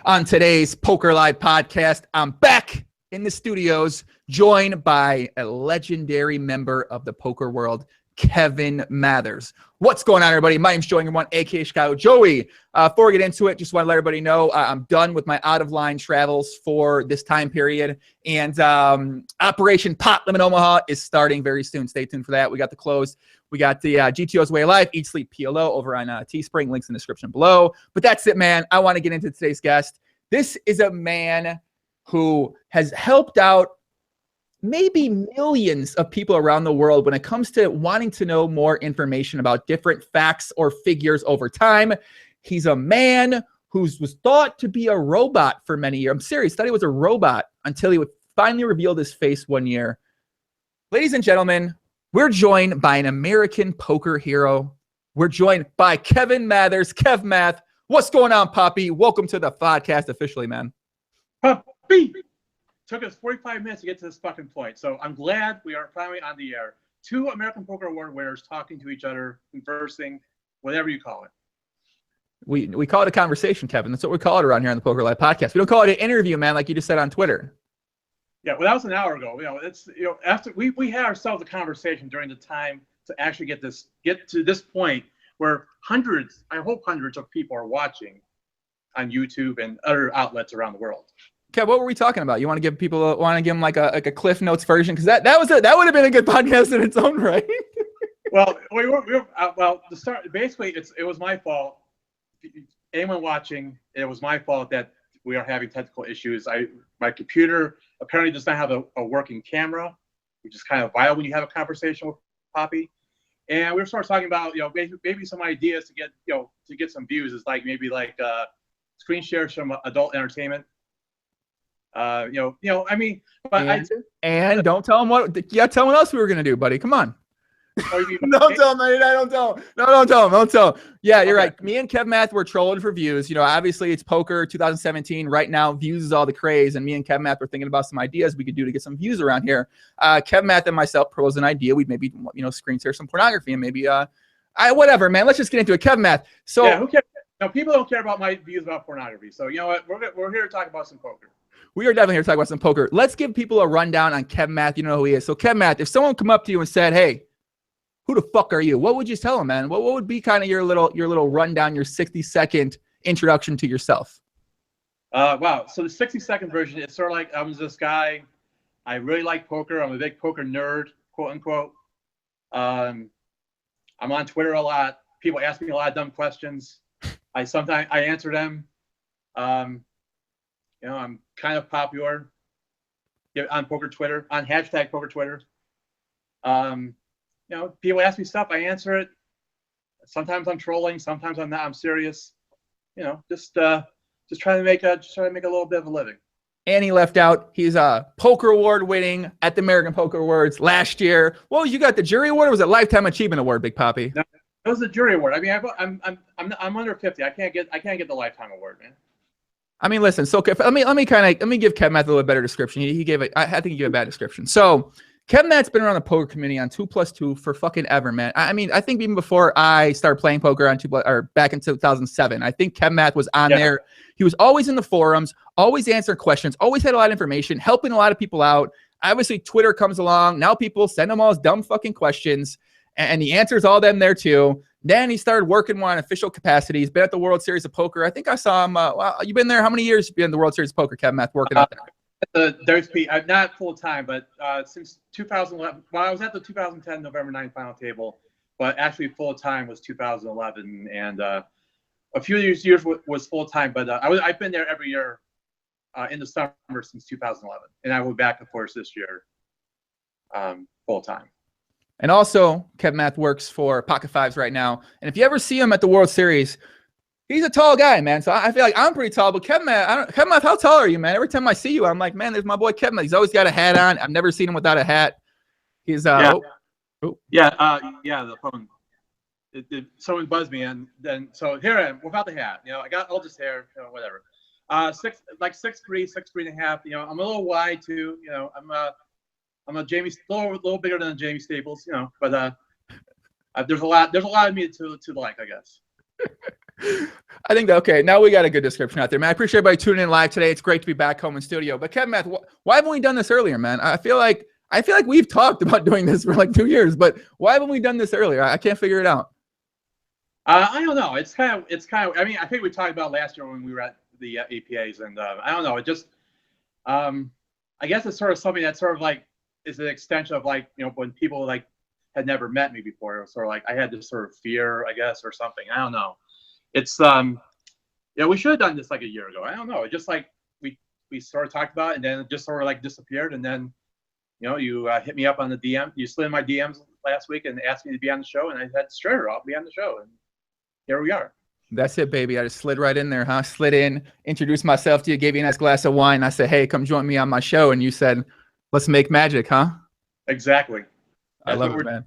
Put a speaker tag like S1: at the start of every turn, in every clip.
S1: On today's Poker Live podcast, I'm back in the studios, joined by a legendary member of the poker world, Kevmath. What's going on, everybody? My name's Joey, aka Chicago Joey. Before we get into it, just want to let everybody know I'm done with my out-of-line travels for this time period, and Operation Pot Limit Omaha is starting very soon. Stay tuned for that. We got the close. We got the GTO's Way of Life, Eat Sleep PLO over on Teespring. Links in the description below. But that's it, man. I want to get into today's guest. This is a man who has helped out maybe millions of people around the world when it comes to wanting to know more information about different facts or figures over time. He's a man who was thought to be a robot for many years. I'm serious, thought he was a robot until he finally revealed his face one year. Ladies and gentlemen, we're joined by an American poker hero. We're joined by Kevmath. Kevmath, what's going on, Poppy? Welcome to the podcast officially, man.
S2: Poppy! Took us 45 minutes to get to this fucking point. So I'm glad we are finally on the air. Two American Poker Award winners talking to each other, conversing, whatever you call it.
S1: We call it a conversation, Kevin. That's what we call it around here on the Poker Live podcast. We don't call it an interview, man, like you just said on Twitter.
S2: Yeah, well, that was an hour ago. After we had ourselves a conversation during the time to actually get to this point where hundreds of people are watching on YouTube and other outlets around the world.
S1: Kev, what were we talking about? You want to give people them like a Cliff Notes version? Because that would have been a good podcast in its own right.
S2: Well, to start, basically, it was my fault. Anyone watching, it was my fault that we are having technical issues. My computer apparently does not have a working camera, which is kind of vital when you have a conversation with Poppy. And we were sort of talking about, maybe some ideas to get some views. It's like maybe screen shares from adult entertainment. I mean, but
S1: and don't tell them tell them what else we were gonna do, buddy. Come on. Don't tell them. Don't tell them. No, don't tell them. Don't tell them. Yeah, you're right. Me and Kevmath were trolling for views. Obviously it's poker 2017 right now. Views is all the craze, and me and Kevmath were thinking about some ideas we could do to get some views around here. Kevmath and myself proposed an idea. We'd maybe screen share some pornography and maybe whatever, man. Let's just get into it, Kevmath. So
S2: yeah, who cares? No, people don't care about my views about pornography. So you know what? We're here to talk about some poker.
S1: We are definitely here to talk about some poker. Let's give people a rundown on Kevmath. You know who he is. So Kevmath, if someone come up to you and said, "Hey, who the fuck are you?" What would you tell them, man? What would be kind of your little rundown, your 60-second introduction to yourself?
S2: Wow. So the 60-second version is sort of like I was this guy. I really like poker. I'm a big poker nerd, quote unquote. I'm on Twitter a lot. People ask me a lot of dumb questions. I answer them. I'm kind of popular on poker Twitter, on hashtag poker Twitter. People ask me stuff, I answer it. Sometimes I'm trolling, sometimes I'm not. I'm serious. Just trying to make a little bit of a living.
S1: And he left out. He's a poker award winning at the American Poker Awards last year. Well, you got the jury award, or was it Lifetime Achievement Award, Big Poppy?
S2: No, it was the jury award. I mean, I'm under 50. I can't get the Lifetime Award, man.
S1: I mean, listen. So let me give Kevmath a little bit better description. He gave it. I think he gave a bad description. So Kevmath's been around the poker community on 2+2 for fucking ever, man. I mean, I think even before I started playing poker on back in 2007, I think Kevmath was on there. He was always in the forums, always answering questions, always had a lot of information, helping a lot of people out. Obviously, Twitter comes along. Now people send him all his dumb fucking questions, and he answers all them there too. Then he started working more on official capacity. He's been at the World Series of Poker. I think I saw him. You've been there. How many years have you been in the World Series of Poker, Kevmath, working out there?
S2: The WSP, not full time, but since 2011. Well, I was at the 2010 November 9 final table, but actually full time was 2011, and a few years was full time. But I've been there every year in the summer since 2011, and I will be back, of course, this year full time.
S1: And also, Kevmath works for Pocket Fives right now. And if you ever see him at the World Series, he's a tall guy, man. So I feel like I'm pretty tall. But Kevmath, how tall are you, man? Every time I see you, I'm like, man, there's my boy Kevmath. He's always got a hat on. I've never seen him without a hat. He's
S2: the phone. Someone buzzed me, and then so here I am without the hat. I got all this hair, whatever. 6'3", 6'3.5". I'm a little wide too. I'm a little bigger than Jamie Staples. But there's a lot of me to like, I guess.
S1: I think that, okay, now we got a good description out there, man. I appreciate everybody tuning in live today. It's great to be back home in studio. But Kevmath, why haven't we done this earlier, man? I feel like we've talked about doing this for like 2 years, but why haven't we done this earlier? I can't figure it out.
S2: I don't know. It's kind of. I mean, I think we talked about last year when we were at the APAs, and I don't know. It just, I guess it's sort of something that sort of like is an extension of like, you know, when people like had never met me before. It was sort of like I had this sort of fear, I guess, or something. I don't know. It's yeah, we should have done this like a year ago. I don't know. It just like we sort of talked about it, and then it just sort of like disappeared, and then, you know, you hit me up on the DM. You slid in my DMs last week and asked me to be on the show, and I said, sure, I'll be on the show, and here we are.
S1: That's it, baby. I just slid right in there, huh? Slid in, introduced myself to you, gave you a nice glass of wine. I said, hey, come join me on my show. And you said, let's make magic, huh?
S2: Exactly.
S1: I love it, man.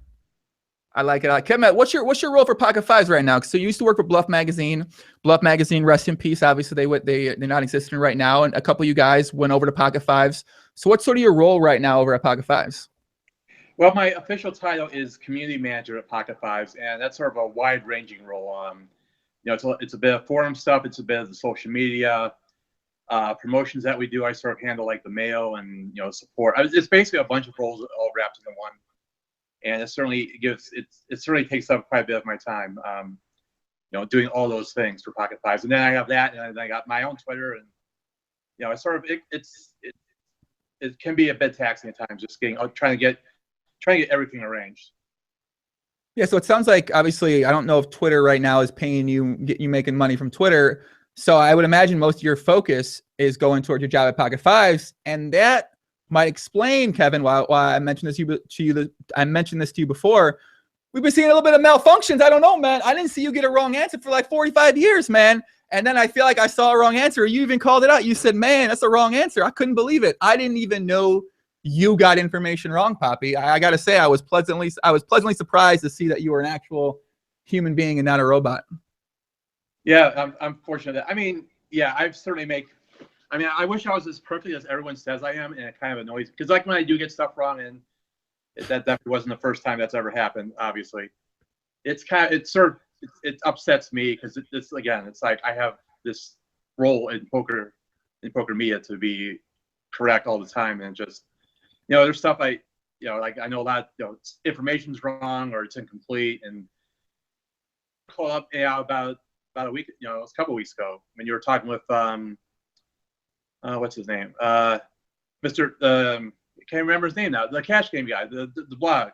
S1: I like it. Kevmath, what's your role for Pocket Fives right now? So you used to work for Bluff Magazine. Bluff Magazine, rest in peace. Obviously, they're not existing right now. And a couple of you guys went over to Pocket Fives. So what's sort of your role right now over at Pocket Fives?
S2: Well, my official title is community manager at Pocket Fives, and that's sort of a wide-ranging role. You know, it's a bit of forum stuff. It's a bit of the social media promotions that we do. I sort of handle like the mail and, you know, support. It's basically a bunch of roles all wrapped into one, and it certainly takes up quite a bit of my time. You know, doing all those things for Pocket Fives, and then I have that, and then I got my own Twitter, and, you know, it's sort of it can be a bit taxing at times, just trying to get everything arranged.
S1: Yeah, so it sounds like, obviously, I don't know if Twitter right now is paying you, get you making money from Twitter. So I would imagine most of your focus is going towards your job at Pocket Fives, and that might explain, Kevin, why I mentioned this to you. I mentioned this to you before. We've been seeing a little bit of malfunctions. I don't know, man. I didn't see you get a wrong answer for like 45 years, man. And then I feel like I saw a wrong answer. You even called it out. You said, man, that's a wrong answer. I couldn't believe it. I didn't even know you got information wrong, Poppy. I got to say, I was pleasantly surprised to see that you were an actual human being and not a robot.
S2: Yeah, I'm fortunate. I mean, yeah, I wish I was as perfect as everyone says I am, and it kind of annoys me. Because like when I do get stuff wrong, and that definitely wasn't the first time that's ever happened, obviously. It upsets me because it's like I have this role in poker media to be correct all the time, and just, you know, there's stuff like I know a lot, you know, information's wrong or it's incomplete, and called up about a week, you know, it was a couple of weeks ago when you were talking with what's his name, Mr. I can't remember his name now, the cash game guy, the blog,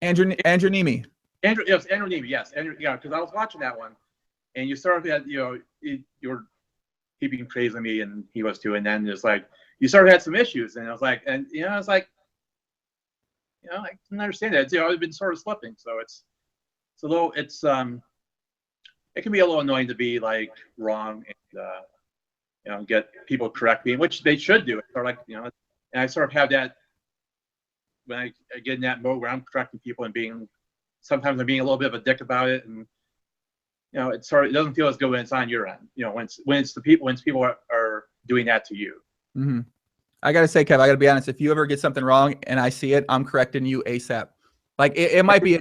S1: Andrew Nemi.
S2: Andrew Nemi, yes, Andrew, yeah, because I was watching that one, and you sort of had, you know, you were keeping praising me, and he was too, and then it's like you sort of had some issues, and I was like, and you know, I was like, you know, I didn't understand that. You know, I've been sort of slipping, so it's a little, it can be a little annoying to be like wrong and you know, get people correct me, which they should do. Or like, you know, and I sort of have that when I get in that mode where I'm correcting people and sometimes I'm being a little bit of a dick about it, and, you know, it doesn't feel as good when it's on your end. You know, when people are doing that to you.
S1: Mm-hmm. I gotta say, Kev, I gotta be honest. If you ever get something wrong and I see it, I'm correcting you ASAP. Like it might be a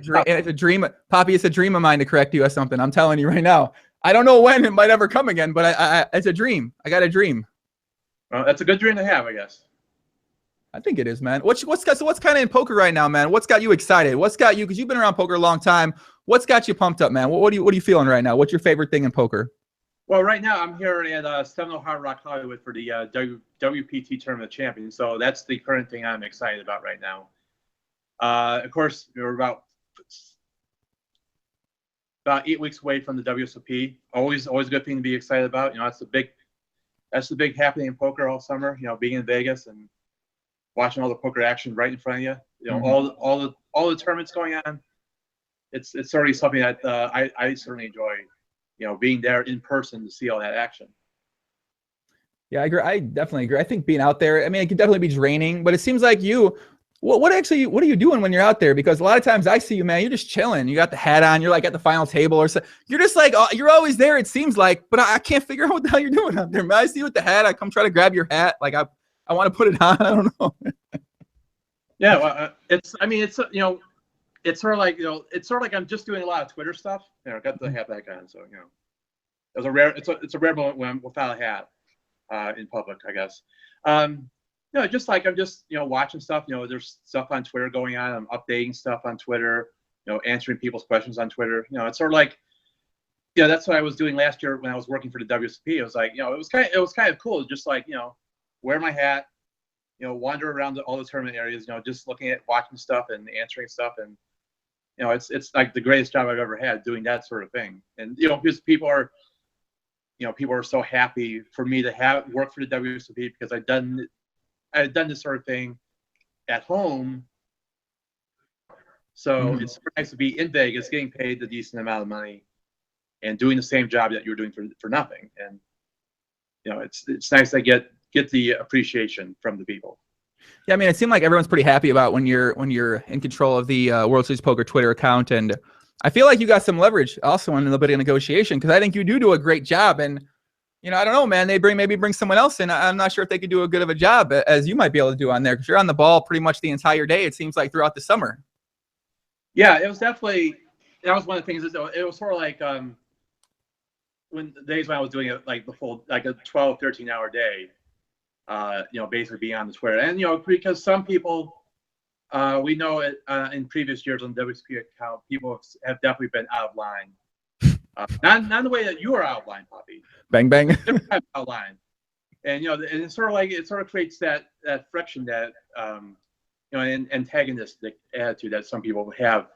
S1: dream, Poppy. It's a dream of mine to correct you or something. I'm telling you right now. I don't know when it might ever come again, but it's a dream. I got a dream.
S2: Well, that's a good dream to have, I guess.
S1: I think it is, man. What's kind of in poker right now, man? What's got you excited? What's got you? Because you've been around poker a long time. What's got you pumped up, man? What are you feeling right now? What's your favorite thing in poker?
S2: Well, right now I'm here at Seminole Hard Rock Hollywood for the WPT Tournament of Champions. So that's the current thing I'm excited about right now. Of course, we're about 8 weeks away from the WSOP. Always a good thing to be excited about. You know, that's the big happening in poker all summer. You know, being in Vegas and watching all the poker action right in front of you. You know, mm-hmm. all the tournaments going on. It's certainly something that I certainly enjoy. You know, being there in person to see all that action.
S1: Yeah, I agree. I definitely agree. I think being out there, I mean, it can definitely be draining, but it seems like what are you doing when you're out there? Because a lot of times I see you, man, you're just chilling. You got the hat on. You're like at the final table or so. You're just like, you're always there, it seems like, but I can't figure out what the hell you're doing out there, man. I see you with the hat. I come try to grab your hat. Like I want to put it on. I don't know.
S2: Yeah, well, it's you know, it's sort of like, it's sort of like I'm just doing a lot of Twitter stuff. I got the hat back on, so it's a rare moment when I'm without a hat in public, I guess. Just like I'm just watching stuff. There's stuff on Twitter going on. I'm updating stuff on Twitter. Answering people's questions on Twitter. It's sort of like, that's what I was doing last year when I was working for the WSOP. It was like, it was kind of cool, just like wear my hat, wander around all the tournament areas, just looking at, watching stuff and answering stuff, and it's like the greatest job I've ever had doing that sort of thing. And because people are so happy for me to work for the WSOP because I had done this sort of thing at home. So it's nice to be in Vegas, getting paid a decent amount of money, and doing the same job that you're doing for nothing. And it's nice to get the appreciation from the people.
S1: Yeah, I mean, it seemed like everyone's pretty happy about when you're in control of the World Series Poker Twitter account, and I feel like you got some leverage also in a little bit of negotiation because I think you do a great job. And I don't know, man. They maybe bring someone else in. I'm not sure if they could do a good of a job as you might be able to do on there because you're on the ball pretty much the entire day. It seems like throughout the summer.
S2: Yeah, it was definitely, that was one of the things. It was sort of like when the days when I was doing it like the full, like a 12, 13-hour day, basically being on the Twitter. And, because some people, we know it in previous years on the WSP account, people have definitely been out of line. Not the way that you are out of line, Poppy.
S1: Bang, bang.
S2: Different type of out of line. And, and it's sort of like, it sort of creates that friction that, an antagonistic attitude that some people have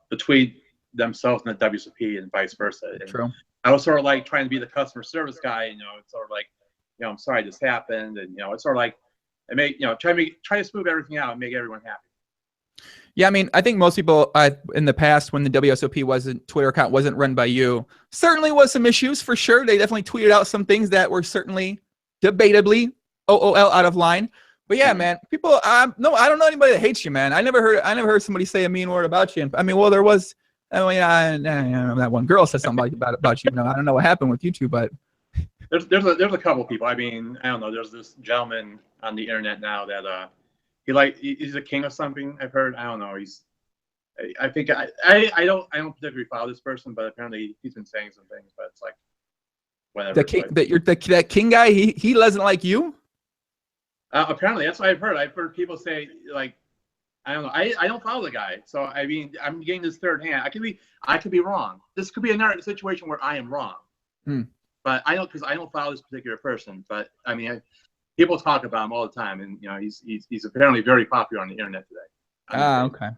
S2: between themselves and the WSOP and vice versa. And
S1: True.
S2: I was sort of like trying to be the customer service guy, it's sort of like, I'm sorry this happened, and it's sort of like I make try to smooth everything out and make everyone happy.
S1: Yeah, I mean, I think most people in the past, when the WSOP Twitter account wasn't run by you, certainly was some issues for sure. They definitely tweeted out some things that were certainly debatably OOL out of line. But yeah, man, people, no, I don't know anybody that hates you, man. I never heard somebody say a mean word about you. I mean, well, there was, that one girl said something about you. I don't know what happened with you two, but
S2: there's a couple people. I mean, I don't know. There's this gentleman on the internet now that he's a king of something. I've heard. I don't know. I think I don't particularly follow this person, but apparently he's been saying some things. But it's like whatever.
S1: That king guy. He doesn't like you.
S2: Apparently, that's what I've heard. I've heard people say, like, I don't know. I don't follow the guy, so I mean, I'm getting this third hand. I could be wrong. This could be another situation where I am wrong. But I don't, because I don't follow this particular person. But I mean, people talk about him all the time, and he's apparently very popular on the internet today.
S1: Okay.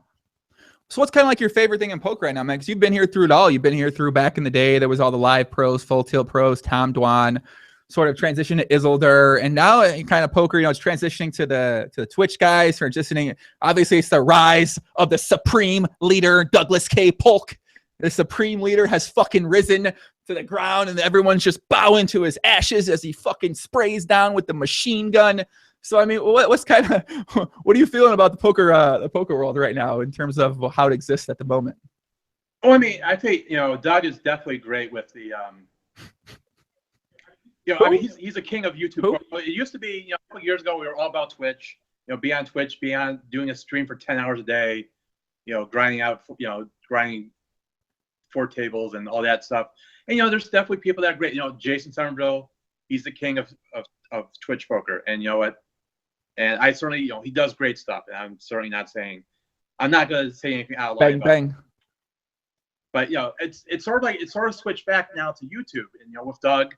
S1: So what's kind of like your favorite thing in poker right now, man? Because you've been here through it all. You've been here through back in the day. There was all the live pros, full tilt pros, Tom Dwan, sort of transition to Isildur, and now kind of poker, it's transitioning to the Twitch guys, transitioning. Obviously, it's the rise of the supreme leader, Douglas K. Polk. The supreme leader has fucking risen to the ground, and everyone's just bowing to his ashes as he fucking sprays down with the machine gun. So, I mean, what are you feeling about the poker world right now in terms of how it exists at the moment?
S2: Oh, I mean, I think Doug is definitely great with the. I mean, he's a king of YouTube. It used to be, a couple years ago, we were all about Twitch. Be on Twitch, doing a stream for 10 hours a day. Grinding 4 tables and all that stuff. And there's definitely people that are great. Jason Somerville, he's the king of Twitch poker. And you know what? And I certainly, he does great stuff. And I'm certainly not saying, I'm not going to say anything out loud.
S1: Bang.
S2: But it's sort of switched back now to YouTube. And with Doug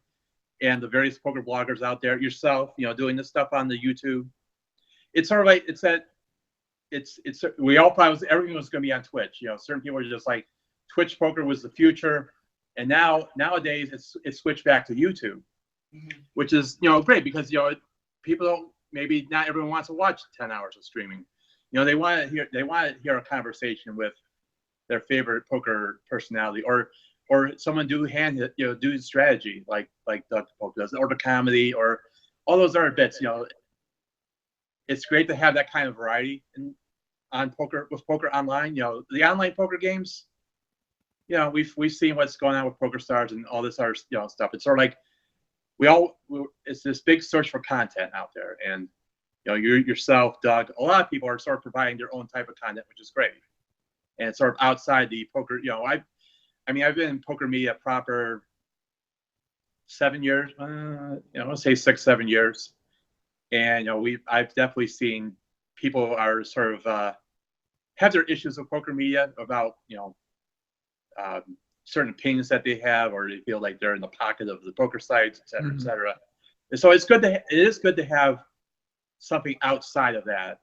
S2: and the various poker bloggers out there, yourself, doing this stuff on the YouTube. It's sort of like we all thought everything was going to be on Twitch. Certain people are just like, Twitch poker was the future, and nowadays it's switched back to YouTube, which is great because people don't, maybe not everyone wants to watch 10 hours of streaming. They want to hear a conversation with their favorite poker personality or someone do strategy like Doug Polk does, or the comedy, or all those other bits. It's great to have that kind of variety on poker online. The online poker games. We've seen what's going on with PokerStars and all this other stuff. It's sort of like it's this big search for content out there, and yourself, Doug, a lot of people are sort of providing their own type of content, which is great. and it's sort of outside the poker. I mean, I've been in poker media proper 7 years. Let's say 6, 7 years, and I've definitely seen people are sort of have their issues with poker media about certain opinions that they have, or they feel like they're in the pocket of the poker sites, et cetera, et cetera. And so it is good to have something outside of that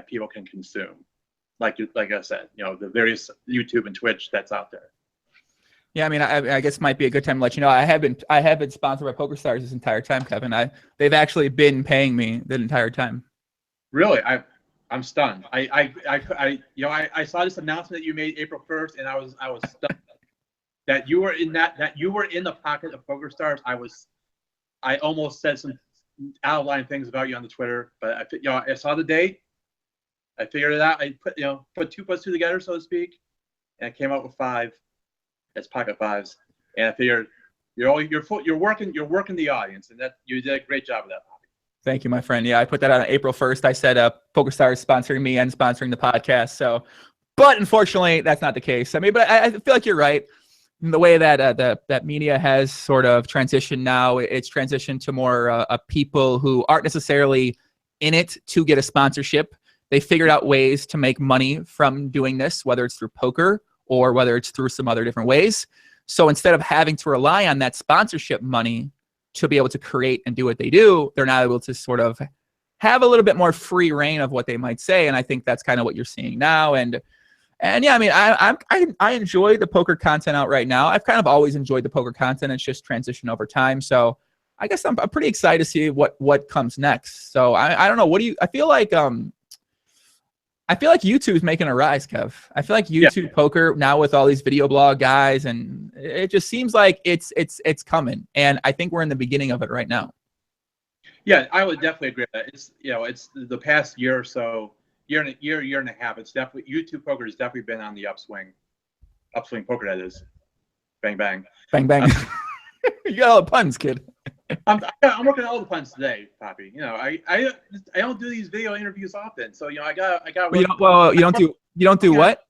S2: people can consume, like I said, the various YouTube and Twitch that's out there.
S1: Yeah, I mean, I guess it might be a good time to let you know I have been sponsored by PokerStars this entire time, Kevin. They've actually been paying me the entire time.
S2: Really, I'm stunned. I saw this announcement that you made April 1st, and I was stunned that you were in the pocket of PokerStars. I almost said some out of line things about you on the Twitter, but I saw the date. I figured it out. I put 2 + 2 together, so to speak, and I came up with 5. It's pocket 5s, and I figured you're working the audience, and that you did a great job of that.
S1: Thank you, my friend. Yeah, I put that on April 1st. I said PokerStars sponsoring me and sponsoring the podcast. So, but unfortunately, that's not the case. I mean, but I feel like you're right. In the way that that media has sort of transitioned now, it's transitioned to more people who aren't necessarily in it to get a sponsorship. They figured out ways to make money from doing this, whether it's through poker or whether it's through some other different ways. So instead of having to rely on that sponsorship money to be able to create and do what they do, they're now able to sort of have a little bit more free reign of what they might say. And I think that's kind of what you're seeing now. And yeah, I mean, I enjoy the poker content out right now. I've kind of always enjoyed the poker content. It's just transitioned over time. So I guess I'm pretty excited to see what comes next. So I don't know. I feel like YouTube's making a rise, Kev. I feel like YouTube poker now with all these video blog guys, and it just seems like it's coming. And I think we're in the beginning of it right now.
S2: Yeah, I would definitely agree with that. It's the past year or so, year and a half. It's definitely YouTube poker has definitely been on the upswing poker, that is. Bang bang.
S1: Bang bang. You got all the puns, kid.
S2: I'm working on all the puns today, Poppy. I don't do these video interviews often, so I got.
S1: You don't do what?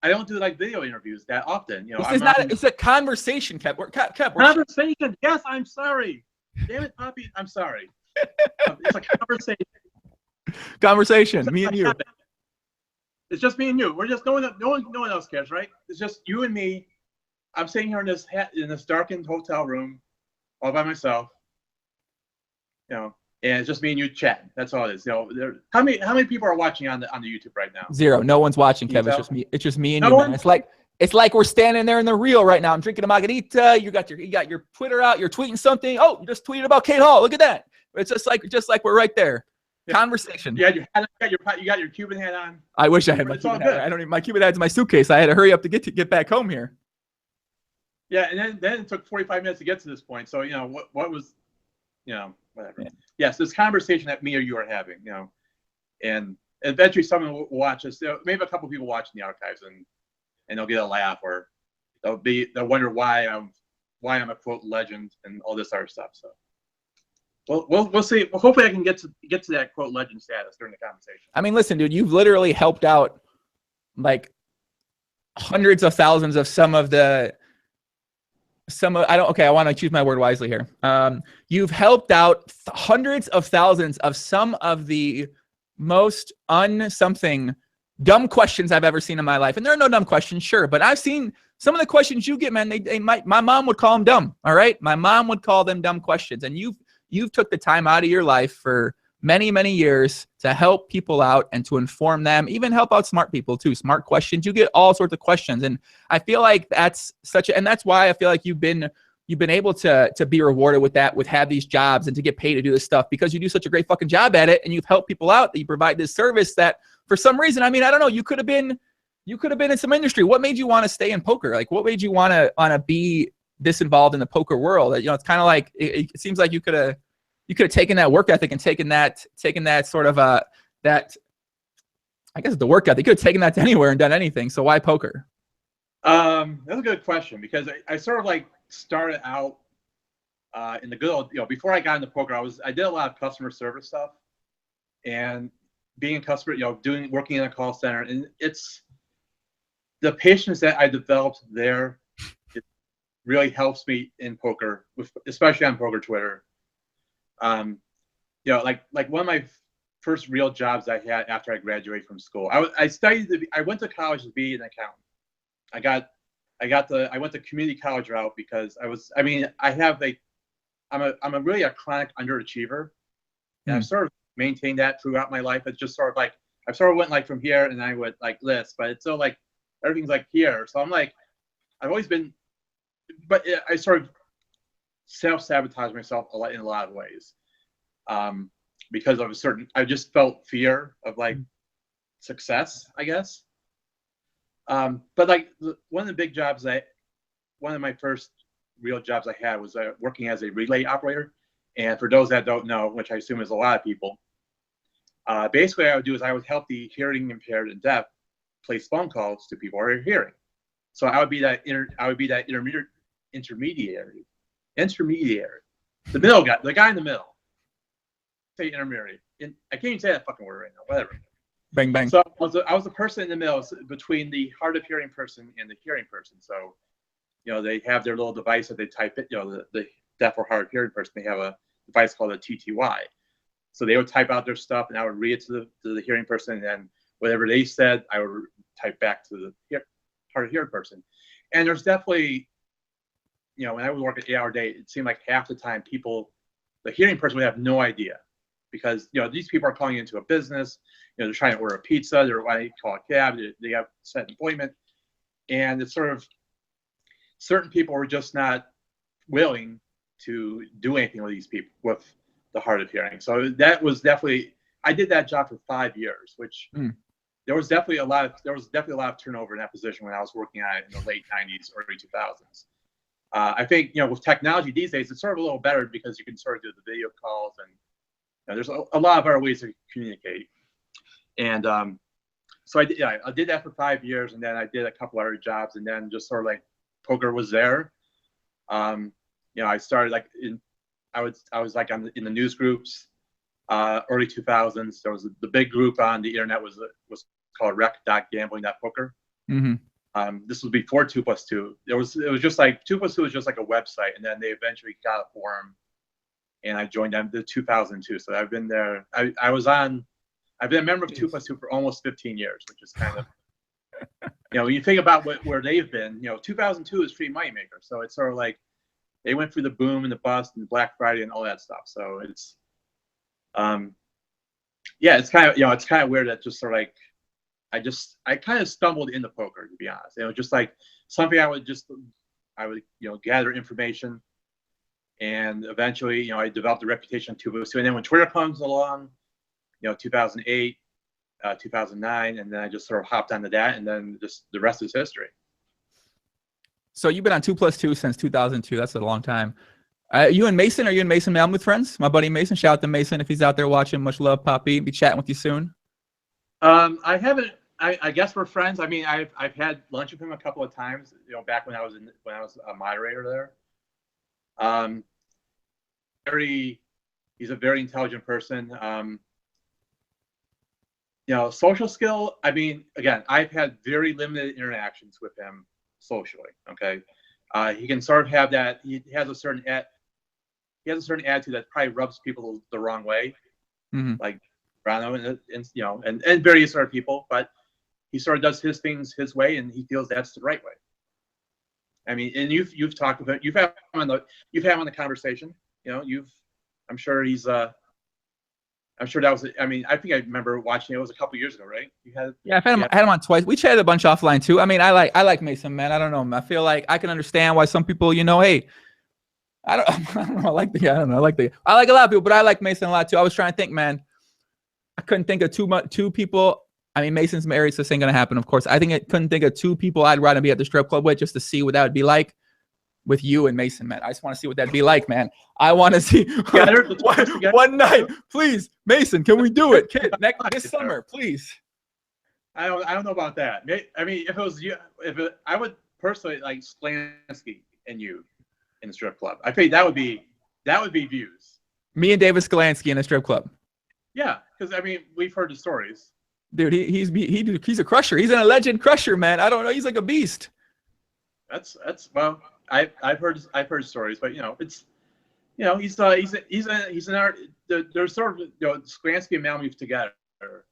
S2: I don't do like video interviews that often.
S1: It's a conversation, Kev.
S2: Conversation. Yes, I'm sorry. Damn it, Poppy. I'm sorry. It's a conversation.
S1: Conversation. Me and you.
S2: It's just me and you. We're just no one else cares, right? It's just you and me. I'm sitting here in this darkened hotel room, all by myself. And it's just me and you chatting. That's all it is. How many people are watching on the YouTube right now?
S1: 0. No one's watching, Kevin. It's just me and you, man. It's like we're standing there in the reel right now. I'm drinking a margarita. You got your Twitter out. You're tweeting something. Oh, you just tweeted about Kate Hall. Look at that. It's just like we're right there. Yeah. Conversation.
S2: You got your Cuban hat on.
S1: I wish I had my Cuban hat. My Cuban hat's in my suitcase. I had to hurry up to get back home here.
S2: Yeah, and then it took 45 minutes to get to this point. So what was, whatever. Yeah. Yes, this conversation that me or you are having, and eventually someone will watch this. Maybe a couple people watching the archives, and they'll get a laugh, or they'll wonder why I'm a quote legend and all this other stuff. So. We'll see. Well, hopefully I can get to that quote legend status during the conversation.
S1: I mean, listen, dude, you've literally helped out like hundreds of thousands of I want to choose my word wisely here. You've helped out hundreds of thousands of some of the most dumb questions I've ever seen in my life. And there are no dumb questions, sure, but I've seen some of the questions you get, man. My mom would call them dumb. All right. My mom would call them dumb questions. And you've took the time out of your life for many, many years to help people out and to inform them, even help out smart people too. Smart questions. You get all sorts of questions. And I feel like that's why I feel like you've been able to be rewarded with that, with have these jobs and to get paid to do this stuff, because you do such a great fucking job at it. And you've helped people out, that you provide this service that for some reason, I mean, I don't know, you could have been in some industry. What made you want to stay in poker? Like, what made you want to be this involved in the poker world? It's kind of like, it seems like you could have taken that work ethic and taken that sort of that, I guess the work ethic. You could have taken that to anywhere and done anything. So why poker?
S2: That's a good question, because I sort of like started out in the good old, before I got into poker, I did a lot of customer service stuff, and being a customer, working in a call center, and it's the patience that I developed there, it really helps me in poker, especially on poker Twitter. Like one of my first real jobs I had after I graduated from school, I went to college to be an accountant. I went the community college route because I'm a really a chronic underachiever, and I've sort of maintained that throughout my life. It's just sort of like I sort of went like from here, and I went like this, but it's so like everything's like here. So I'm like, I've always been, but I sort of self-sabotage myself in a lot of ways, because of I just felt fear of like success, I guess. But like one of the big jobs one of my first real jobs I had was working as a relay operator. And for those that don't know, which I assume is a lot of people, basically what I would do is I would help the hearing impaired and deaf place phone calls to people who are hearing. So I would be that intermediary, the middle guy, the guy in the middle. Say intermediary. I can't even say that fucking word right now. Whatever.
S1: Bang bang.
S2: So I was the person in the middle between the hard of hearing person and the hearing person. So, they have their little device that they type it. The deaf or hard of hearing person, they have a device called a TTY. So they would type out their stuff, and I would read it to the hearing person, and then whatever they said, I would type back to the hard of hearing person. And there's definitely, when I would work an 8-hour day, it seemed like half the time the hearing person would have no idea, because these people are calling into a business. They're trying to order a pizza. They're wanting to call a cab. They have set appointment, and it's sort of certain people were just not willing to do anything with these people with the hard of hearing. So that was definitely, I did that job for 5 years, which there was definitely a lot of turnover in that position when I was working on it in the late 90s, early 2000s. I think with technology these days, it's sort of a little better because you can sort of do the video calls, and there's a lot of other ways to communicate. And so I did that for 5 years, and then I did a couple other jobs, and then just sort of like poker was there. I started I was like in the news groups, early 2000s. There was the big group on the internet was called rec.gambling.poker.
S1: Mm-hmm.
S2: This was before 2+2. It was just like 2+2 was just like a website, and then they eventually got a forum, and I joined them in 2002. So I've been there. I've been a member of 2+2 for almost 15 years, which is kind of, when you think about where they've been, 2002 is free moneymaker. So it's sort of like they went through the boom and the bust and Black Friday and all that stuff. So it's, it's kind of weird that just sort of like, I kind of stumbled into poker, to be honest. Just like something I would gather information, and eventually, I developed a reputation on 2+2. And then when Twitter comes along, 2008, 2009, and then I just sort of hopped onto that, and then just the rest is history.
S1: So you've been on 2+2 since 2002. That's a long time. You and Mason? Are you and Mason Malmuth friends? My buddy Mason. Shout out to Mason if he's out there watching. Much love, Poppy. Be chatting with you soon.
S2: I haven't. I guess we're friends. I mean, I've had lunch with him a couple of times. Back when I was a moderator there. He's a very intelligent person. Social skill. I mean, again, I've had very limited interactions with him socially. Okay, he can sort of have that. He has a certain attitude that probably rubs people the wrong way, like Brano and various other people. But he sort of does his things his way, and he feels that's the right way. I mean, and you've talked with him. You've had him on the conversation. I'm sure he's. I'm sure that was. I mean, I think I remember watching it. It was a couple years ago, right?
S1: I had him on twice. We chatted a bunch offline too. I mean, I like Mason, man. I don't know. I feel like I can understand why some people, hey, I don't know. I like a lot of people, but I like Mason a lot too. I was trying to think, man. I couldn't think of two people. I mean, Mason's married, so this ain't gonna happen, of course. I couldn't think of two people I'd rather be at the strip club with, just to see what that would be like. With you and Mason, man. I just want to see what that'd be like, man. I want to see one night, please. Mason, can we do it? This summer, please.
S2: I don't know about that. I mean, if it was you, I would personally like Sklansky and you in the strip club. I think that would be views.
S1: Me and David Skalansky in a strip club.
S2: Yeah, because I mean, we've heard the stories.
S1: Dude, he's a crusher. He's an legend crusher, man. I don't know. He's like a beast.
S2: That's well, I've heard stories, but it's he's an art. They're sort of Skransky and Malmuth together are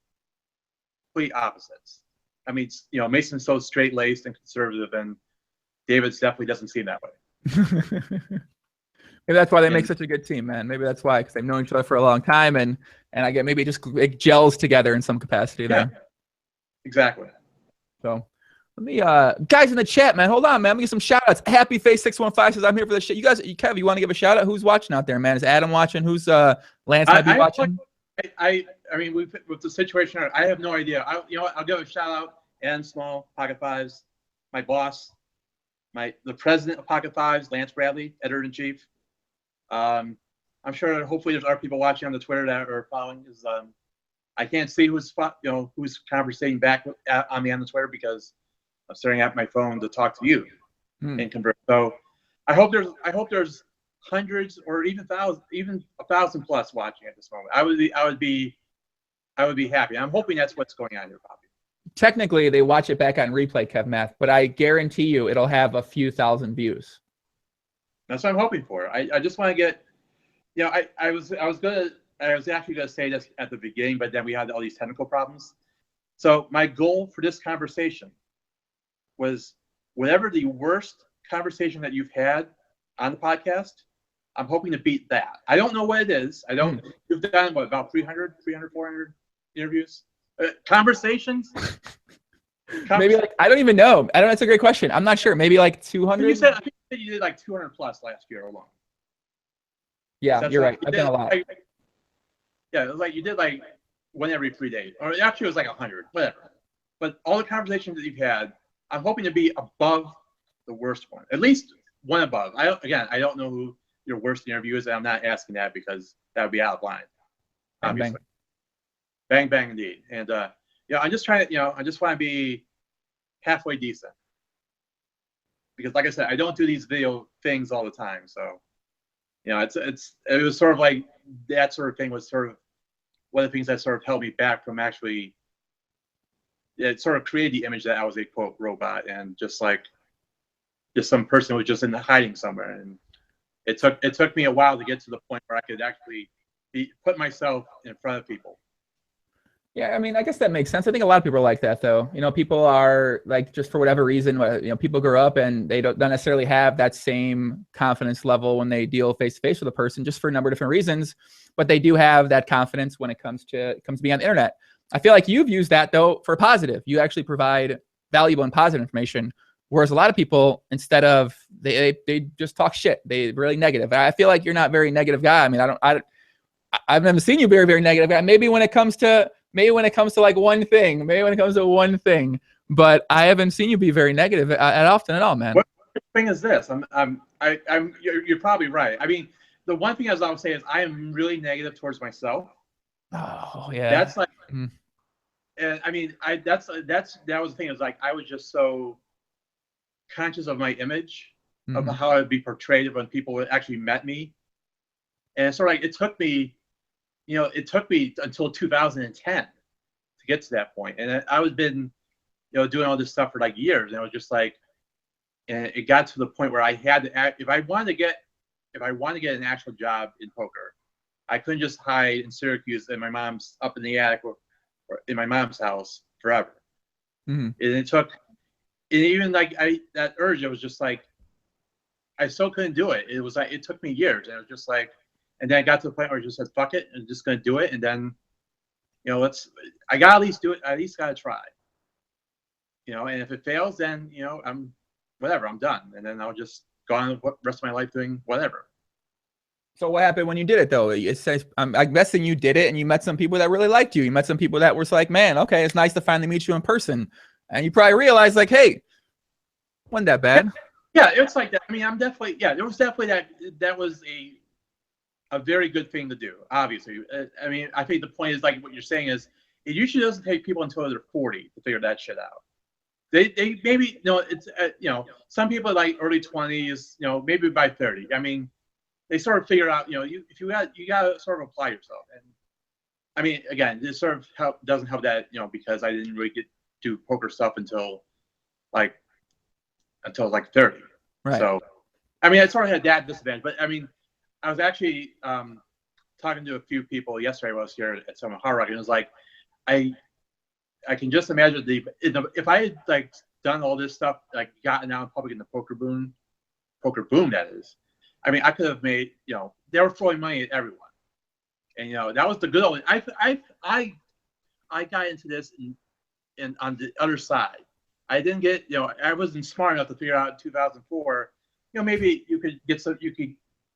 S2: complete opposites. I mean, Mason's so straight laced and conservative, and David's definitely doesn't seem that way.
S1: Maybe that's why they make such a good team, man. Maybe that's why, because they've known each other for a long time, and I get maybe it gels together in some capacity there.
S2: Yeah, exactly.
S1: So let me, guys in the chat, man, hold on, man. Let me get some shout outs. Happy Face 615 says, I'm here for the shit. You guys, Kev, you want to give a shout out? Who's watching out there, man? Is Adam watching? Who's Lance might be watching?
S2: I mean, with the situation, I have no idea. I'll give a shout out. Adam Small, Pocket Fives, my boss, the president of Pocket Fives, Lance Bradley, editor in chief. I'm sure that hopefully there's other people watching on the Twitter that are following. I can't see who's conversating back on me on the Twitter because I'm staring at my phone to talk to you and converse. So I hope there's hundreds or even 1,000 plus watching at this moment. I would be happy. I'm hoping that's what's going on here, Bobby.
S1: Technically, they watch it back on replay, Kevmath, but I guarantee you it'll have a few thousand views.
S2: That's what I'm hoping for. I just want to get, I was actually gonna say this at the beginning, but then we had all these technical problems. So my goal for this conversation was whatever the worst conversation that you've had on the podcast, I'm hoping to beat that. I don't know what it is. You've done about 300, 400 interviews, conversations.
S1: Maybe I don't even know. That's a great question. I'm not sure. Maybe like 200.
S2: I think you did like 200 plus last year alone.
S1: Yeah, you're right. I've done a lot.
S2: Yeah, it was like you did like one every 3 days, or actually it was like 100, whatever. But all the conversations that you've had, I'm hoping to be above the worst one, at least one above. I don't know who your worst interview is, and I'm not asking that because that would be out of line. Obviously, bang bang indeed. And I'm just trying to, I just want to be halfway decent. Because like I said, I don't do these video things all the time. So, it was sort of like that sort of thing was sort of one of the things that sort of held me back from actually, it sort of created the image that I was a quote robot and just some person who was just in hiding somewhere. And it took me a while to get to the point where I could actually put myself in front of people.
S1: Yeah, I mean, I guess that makes sense. I think a lot of people are like that, though. People are like, just for whatever reason, people grow up and they don't necessarily have that same confidence level when they deal face to face with a person, just for a number of different reasons. But they do have that confidence when it comes to being on the internet. I feel like you've used that though for positive. You actually provide valuable and positive information, whereas a lot of people, instead of they just talk shit, they're really negative. I feel like you're not a very negative guy. I mean, I've never seen you very, very negative guy. Maybe when it comes to like one thing, but I haven't seen you be very negative at often at all, man.
S2: What thing is this? You're probably right. I mean, the one thing I was always saying is I am really negative towards myself.
S1: Oh yeah.
S2: That's like, and I mean, that was the thing, is like, I was just so conscious of my image, of how I would be portrayed when people actually met me. And it's sort of like, it took me until 2010 to get to that point. And I was been, doing all this stuff for like years. And I was just like, and it got to the point where I had to act, if I wanted to get an actual job in poker, I couldn't just hide in Syracuse in my mom's, up in the attic or in my mom's house forever. And it took, and even like that urge, it was just like, I still couldn't do it. It was like, it took me years. And it was just like, and then I got to the point where I just said, fuck it, and just going to do it. And then, I got to at least do it. I at least got to try. And if it fails, then, I'm done. And then I'll just go on the rest of my life doing whatever.
S1: So what happened when you did it, though? It says, I'm guessing you did it and you met some people that really liked you. You met some people that were like, man, okay, it's nice to finally meet you in person. And you probably realized, like, hey, wasn't that bad.
S2: Yeah, it's like that. I mean, there was definitely that was a very good thing to do, obviously. I mean, I think the point is, like what you're saying is, it usually doesn't take people until they're 40 to figure that shit out. They maybe, it's, some people are like early 20s, maybe by 30. I mean, they sort of figure out, you got to sort of apply yourself. And I mean, again, this sort of doesn't help that, because I didn't really do poker stuff until like 30.
S1: Right.
S2: So, I mean, I sort of had that disadvantage. But I mean, I was actually talking to a few people yesterday. I was here at some Hard Rock, and it was like, I can just imagine if I had like done all this stuff, like gotten out in public in the poker boom that is. I mean, I could have made, they were throwing money at everyone. And that was the good old. I got into this and on the other side. I didn't get, I wasn't smart enough to figure out in 2004. Maybe you could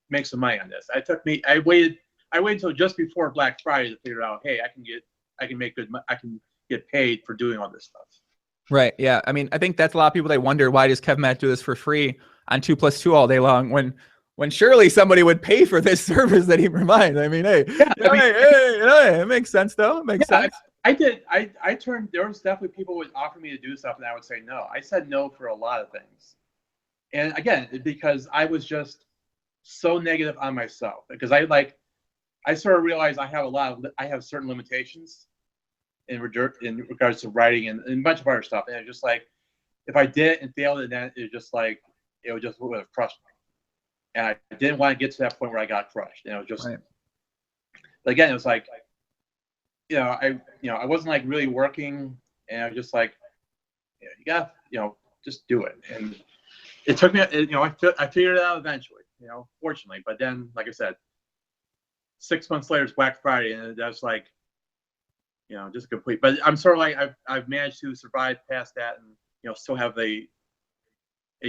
S2: make some money on this. I waited until just before Black Friday to figure out, hey, I can make good. I can get paid for doing all this stuff.
S1: Right. Yeah. I mean, I think that's a lot of people. They wonder, why does Kevmath do this for free on 2+2 all day long when surely somebody would pay for this service that he provides. I mean, hey,
S2: yeah,
S1: it makes sense though. It makes sense.
S2: I did. I turned. There was definitely people who would offer me to do stuff, and I would say no. I said no for a lot of things, and again, because I was just so negative on myself. Because I sort of realized I have certain limitations in regards to writing and a bunch of other stuff, and it's just like, if I did and failed, and then it would have crushed me. And I didn't want to get to that point where I got crushed. And it was just,
S1: right.
S2: Again, it was like, I wasn't like really working, and I was just like, you got, just do it. And it took me, I figured it out eventually, fortunately. But then, like I said, 6 months later, it's Black Friday, and that's like, just complete. But I'm sort of like, I've managed to survive past that, and still have a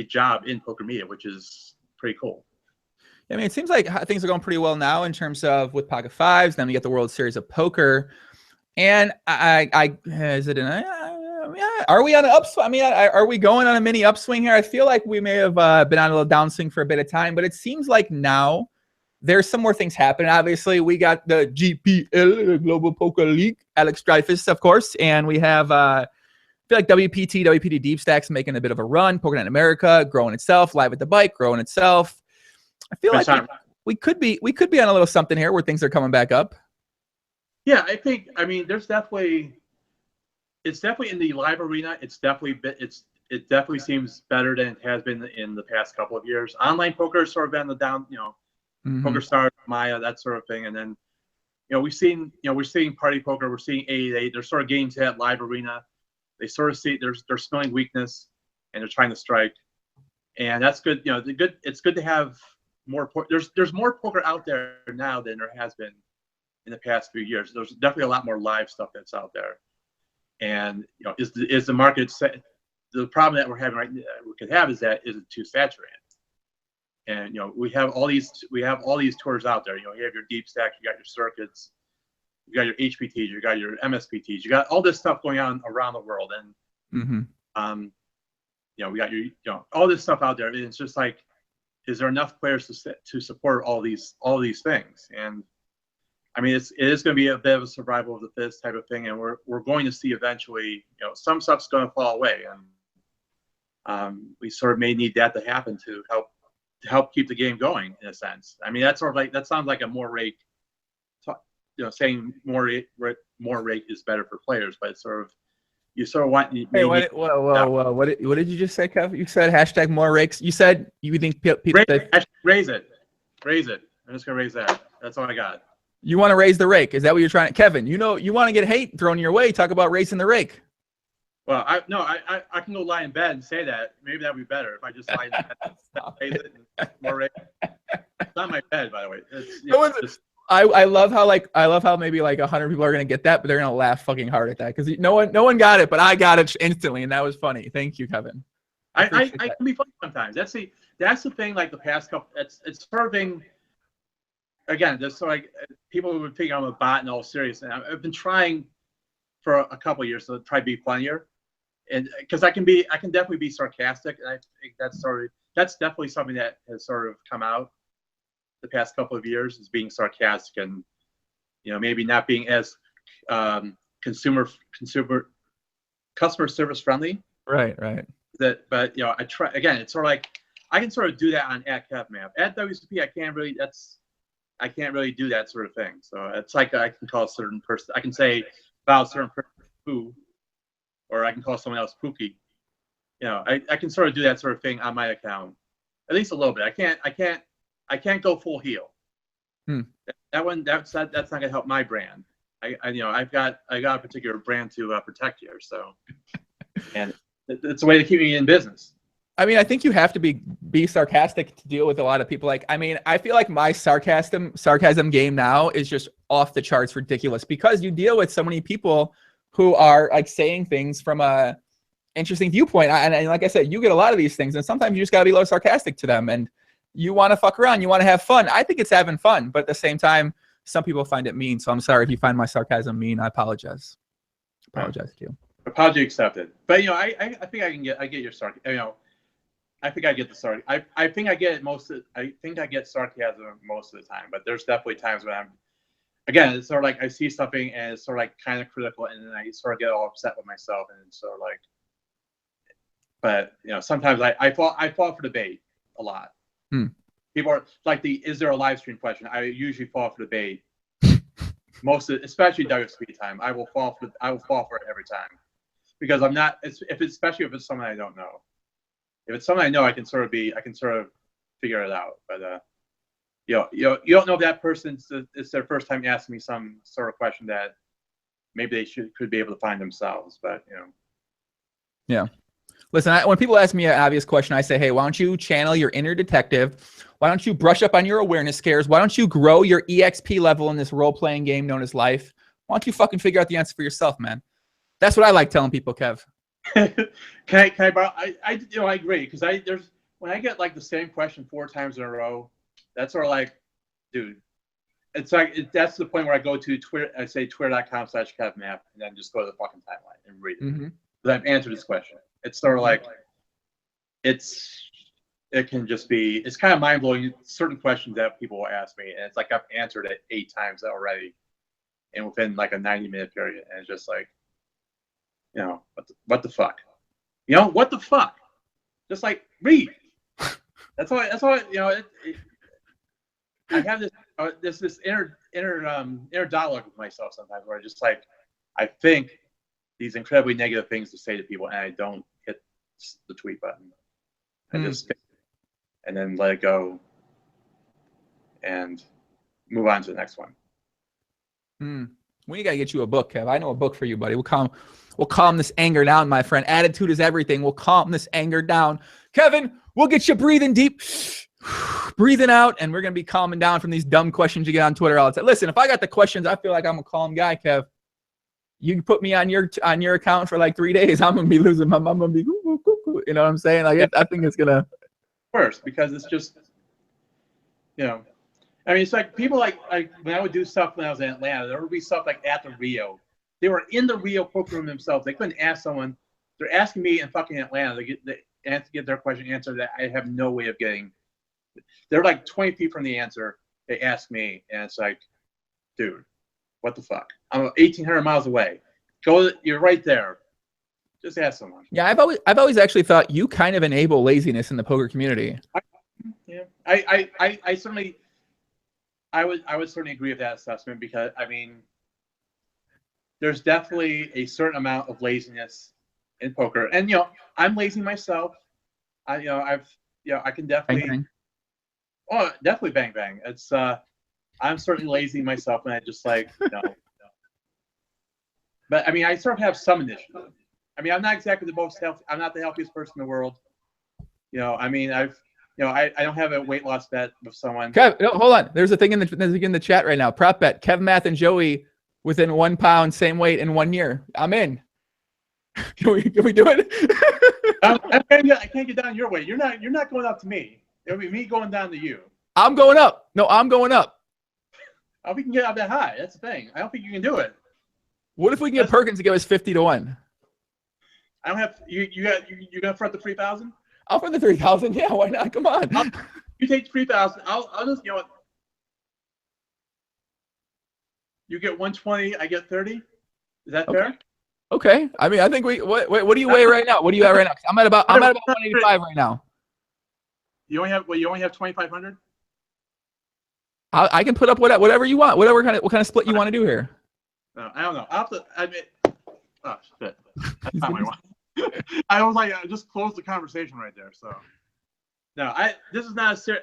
S2: job in poker media, which is pretty cool.
S1: I mean, it seems like things are going pretty well now in terms of with Pocket Fives. Then we get the World Series of Poker, and is it are we on an upswing? I mean, are we going on a mini upswing here? I feel like we may have been on a little downswing for a bit of time, but it seems like now there's some more things happening. Obviously, we got the GPL, the Global Poker League, Alex Dreyfus, of course, and we have I feel like WPT Deep Stacks making a bit of a run. Poker Night in America growing itself, Live at the Bike growing itself. I feel like we could be on a little something here where things are coming back up.
S2: Yeah, I mean, it's definitely in the live arena. It definitely seems better than it has been in the past couple of years. Online poker has sort of been the down, Poker Stars, Maya, that sort of thing. And then, we're seeing Party Poker, we're seeing 888. They're sort of getting to that live arena. They sort of see they're smelling weakness, and they're trying to strike. And that's good. It's good to have more. There's more poker out there now than there has been in the past few years. There's definitely a lot more live stuff that's out there. And is the market set? The problem that we're having right now, we could have is that it's too saturated. And we have all these tours out there. You have your deep stacks, you got your circuits, you got your HPTs, you got your MSPTs, you got all this stuff going on around the world. And we got all this stuff out there. And it's just like, is there enough players to support all these things? And I mean, it is going to be a bit of a survival of the fittest type of thing, and we're going to see eventually, some stuff's going to fall away, and we sort of may need that to happen to help keep the game going in a sense. I mean, that's sort of like, that sounds like a more rake, saying more rake is better for players, but it's sort of, you sort of want.
S1: Hey, what did you just say, Kev? You said hashtag more rakes. You said you think people
S2: raise it. I'm just gonna raise that. That's all I got.
S1: You want to raise the rake? Is that what you're trying to, Kevin? You want to get hate thrown your way? Talk about raising the rake.
S2: Well, I can go lie in bed and say that. Maybe that'd be better if I just lie in bed and raise it and more rake. It's not my bed, by the way. It's,
S1: I love how maybe like 100 people are gonna get that, but they're gonna laugh fucking hard at that because no one got it, but I got it instantly, and that was funny. Thank you, Kevin.
S2: I can be funny sometimes. That's the thing. Like the past couple, it's serving. Again, just so like people would think I'm a bot and all serious, and I've been trying for a couple of years to try to be funnier, and because I can definitely be sarcastic, and I think that's definitely something that has sort of come out the past couple of years, is being sarcastic and maybe not being as customer service friendly.
S1: Right.
S2: But I try again. It's sort of like I can sort of do that on at Kevmath. At WCP, I can't really. I can't really do that sort of thing. So it's like I can call a certain person. I can say about a certain person poo, or I can call someone else pookie. I can sort of do that sort of thing on my account, at least a little bit. I can't go full heel. That's not gonna help my brand. I've got a particular brand to protect here. So, and it's a way to keep me in business.
S1: I mean, I think you have to be sarcastic to deal with a lot of people. Like, I mean, I feel like my sarcasm game now is just off the charts ridiculous because you deal with so many people who are like saying things from a interesting viewpoint. And like I said, you get a lot of these things, and sometimes you just gotta be a little sarcastic to them, and you want to fuck around, you want to have fun. I think it's having fun, but at the same time, some people find it mean. So I'm sorry if you find my sarcasm mean. I apologize. To you.
S2: Apology accepted. But I think I get your sarcasm. I think I get the sarcasm. I think I get it I think I get sarcasm most of the time, but there's definitely times when it's sort of like I see something and it's sort of like kind of critical, and then I sort of get all upset with myself, and it's sort of like. But sometimes I fall for the bait a lot. People are like is there a live stream question? I usually fall for the bait. Especially WSP time, I will fall for it every time, because I'm not. Especially if it's someone I don't know. If it's someone I know, I can sort of figure it out. But you don't know if that person it's their first time asking me some sort of question that maybe they could be able to find themselves. But
S1: yeah. Listen, when people ask me an obvious question, I say, hey, why don't you channel your inner detective? Why don't you brush up on your awareness scares? Why don't you grow your EXP level in this role-playing game known as life? Why don't you fucking figure out the answer for yourself, man? That's what I like telling people, Kev.
S2: Can I borrow? I agree, because when I get like the same question 4 times in a row, that's sort of like, dude, it's like that's the point where I go to Twitter. I say twitter.com/Kevmath, and then just go to the fucking timeline and read it. But I've answered this question. It's sort of like it can just be. It's kind of mind blowing. Certain questions that people will ask me, and it's like I've answered it 8 times already, and within like a 90-minute period, and it's just like, what the fuck, what the fuck? Just like read. That's why. I have this inner dialogue with myself sometimes where I just like I think these incredibly negative things to say to people, and I don't hit the tweet button. I just and then let it go and move on to the next one.
S1: We gotta get you a book, Kev. I know a book for you, buddy. We'll calm this anger down, my friend. Attitude is everything. We'll calm this anger down. Kevin, we'll get you breathing deep, breathing out, and we're gonna be calming down from these dumb questions you get on Twitter all the time. Listen, if I got the questions, I feel like I'm a calm guy, Kev. You can put me on your account for like 3 days. I'm gonna be losing my. I'm gonna be, you know what I'm saying? Like I think it's gonna.
S2: First, because it's just, I mean, it's like people like when I would do stuff when I was in Atlanta, there would be stuff like at the Rio. They were in the Rio poker room themselves. They couldn't ask someone. They're asking me in fucking Atlanta to get their question answered that I have no way of getting. They're like 20 feet from the answer. They ask me, and it's like, dude, what the fuck? I'm 1,800 miles away. You're right there. Just ask someone.
S1: Yeah, I've always actually thought you kind of enable laziness in the poker community.
S2: I certainly, I would certainly agree with that assessment, because I mean, there's definitely a certain amount of laziness in poker, and I'm lazy myself. I can definitely.
S1: Bang, bang.
S2: Oh, definitely bang bang. It's I'm certainly lazy myself, and I just like But I mean, I sort of have some initiative. I mean, I'm not exactly the most healthy. I'm not the healthiest person in the world. I mean, I don't have a weight loss bet with someone.
S1: Kev, no, hold on. There's a thing in the chat right now. Prop bet. Kevmath and Joey within 1 pound, same weight in 1 year. I'm in. Can we do it?
S2: I can't get down your way. You're not going up to me. It'll be me going down to you.
S1: I'm going up. No, I'm going up.
S2: I don't think we can get up that high. That's the thing. I don't think you can do it.
S1: What if we can get Perkins to give us 50-1?
S2: I don't have you gonna front the 3,000?
S1: I'll front the 3,000. Yeah, why not? Come on.
S2: You take 3,000. I'll just you get 120. I get 30. Is that fair?
S1: Okay. I mean, I think what do you weigh right now? What do you at right now? I'm at about 185 right now.
S2: You only have 2,500.
S1: I can put up whatever you want. What kind of split you want to do here.
S2: No, I don't know. I'll have to admit. Oh shit! That's not what I want. I was like, I just closed the conversation right there. So no, this is not a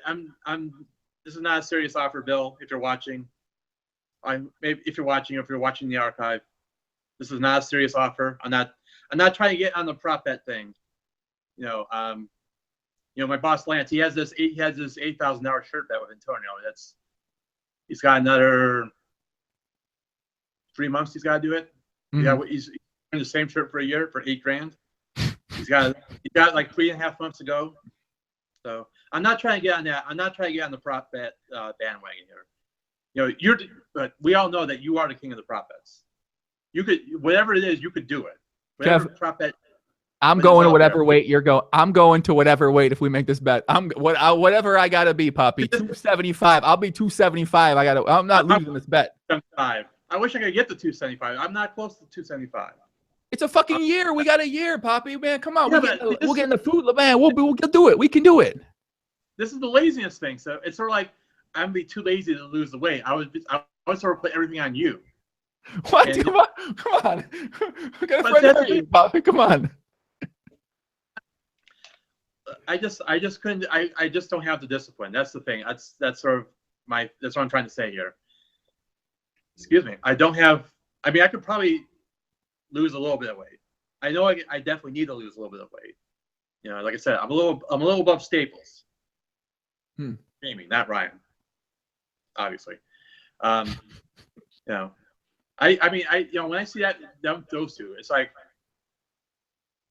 S2: this is not a serious offer, Bill. If you're watching, if you're watching the archive, this is not a serious offer. I'm not trying to get on the prop bet thing. My boss Lance, he has this $8,000 shirt bet with Antonio. He's got another 3 months. He's got to do it.
S1: Mm-hmm.
S2: Yeah, he's wearing the same shirt for a year for $8,000. He's got like 3.5 months to go. So I'm not trying to get on that. I'm not trying to get on the prop bet bandwagon here. But we all know that you are the king of the prop bets. You could, whatever it is, you could do it. Whatever prop bet.
S1: I'm going to whatever weight you're going. I'm going to whatever weight if we make this bet. Whatever I gotta be, Poppy. 275. I'll be 275. I'm not losing this bet.
S2: 275. I wish I could get the 275. I'm not close to 275.
S1: It's a fucking year. We got a year, Poppy. Man, come on.
S2: Yeah,
S1: we'll get in the food. Man, we'll do it. We can do it.
S2: This is the laziness thing. So it's sort of like I'm be too lazy to lose the weight. I would sort of put everything on you.
S1: What? Come on. We got a friend for you, Poppy. Come on.
S2: I just couldn't. I just don't have the discipline. That's the thing. That's sort of that's what I'm trying to say here. Excuse me. I don't have. I mean, I could probably lose a little bit of weight. I know I definitely need to lose a little bit of weight. Like I said, I'm a little above Staples. Jamie, not Ryan. Obviously. I mean, when I see those two, it's like.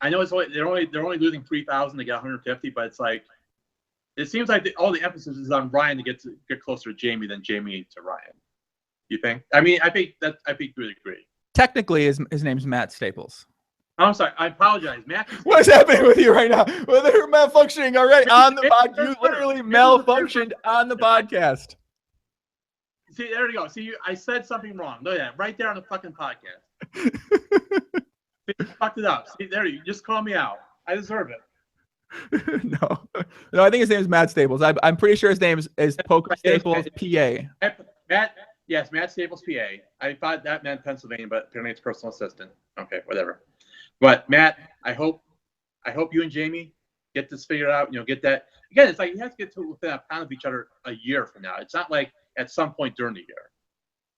S2: I know they're only losing 3,000 to get 150, but it's like it seems like all the emphasis is on Ryan to get closer to Jamie than Jamie to Ryan. You think? I mean, I think you would agree.
S1: Technically, his name's Matt Staples.
S2: I'm sorry. I apologize, Matt.
S1: What is happening with you right now? Well, they're malfunctioning already on the podcast. You literally malfunctioned on the podcast.
S2: See, there you go. See, I said something wrong. Look at that, right there on the fucking podcast. You fucked it up. See, there you just call me out. I deserve it.
S1: No, I think his name is Matt Staples. I'm pretty sure his name is Poker Staples, PA.
S2: Matt Staples, PA. I thought that meant Pennsylvania, but apparently it's personal assistant. Okay, whatever. But Matt, I hope you and Jamie get this figured out. Get that. Again, it's like you have to get to within a pound of each other a year from now. It's not like at some point during the year.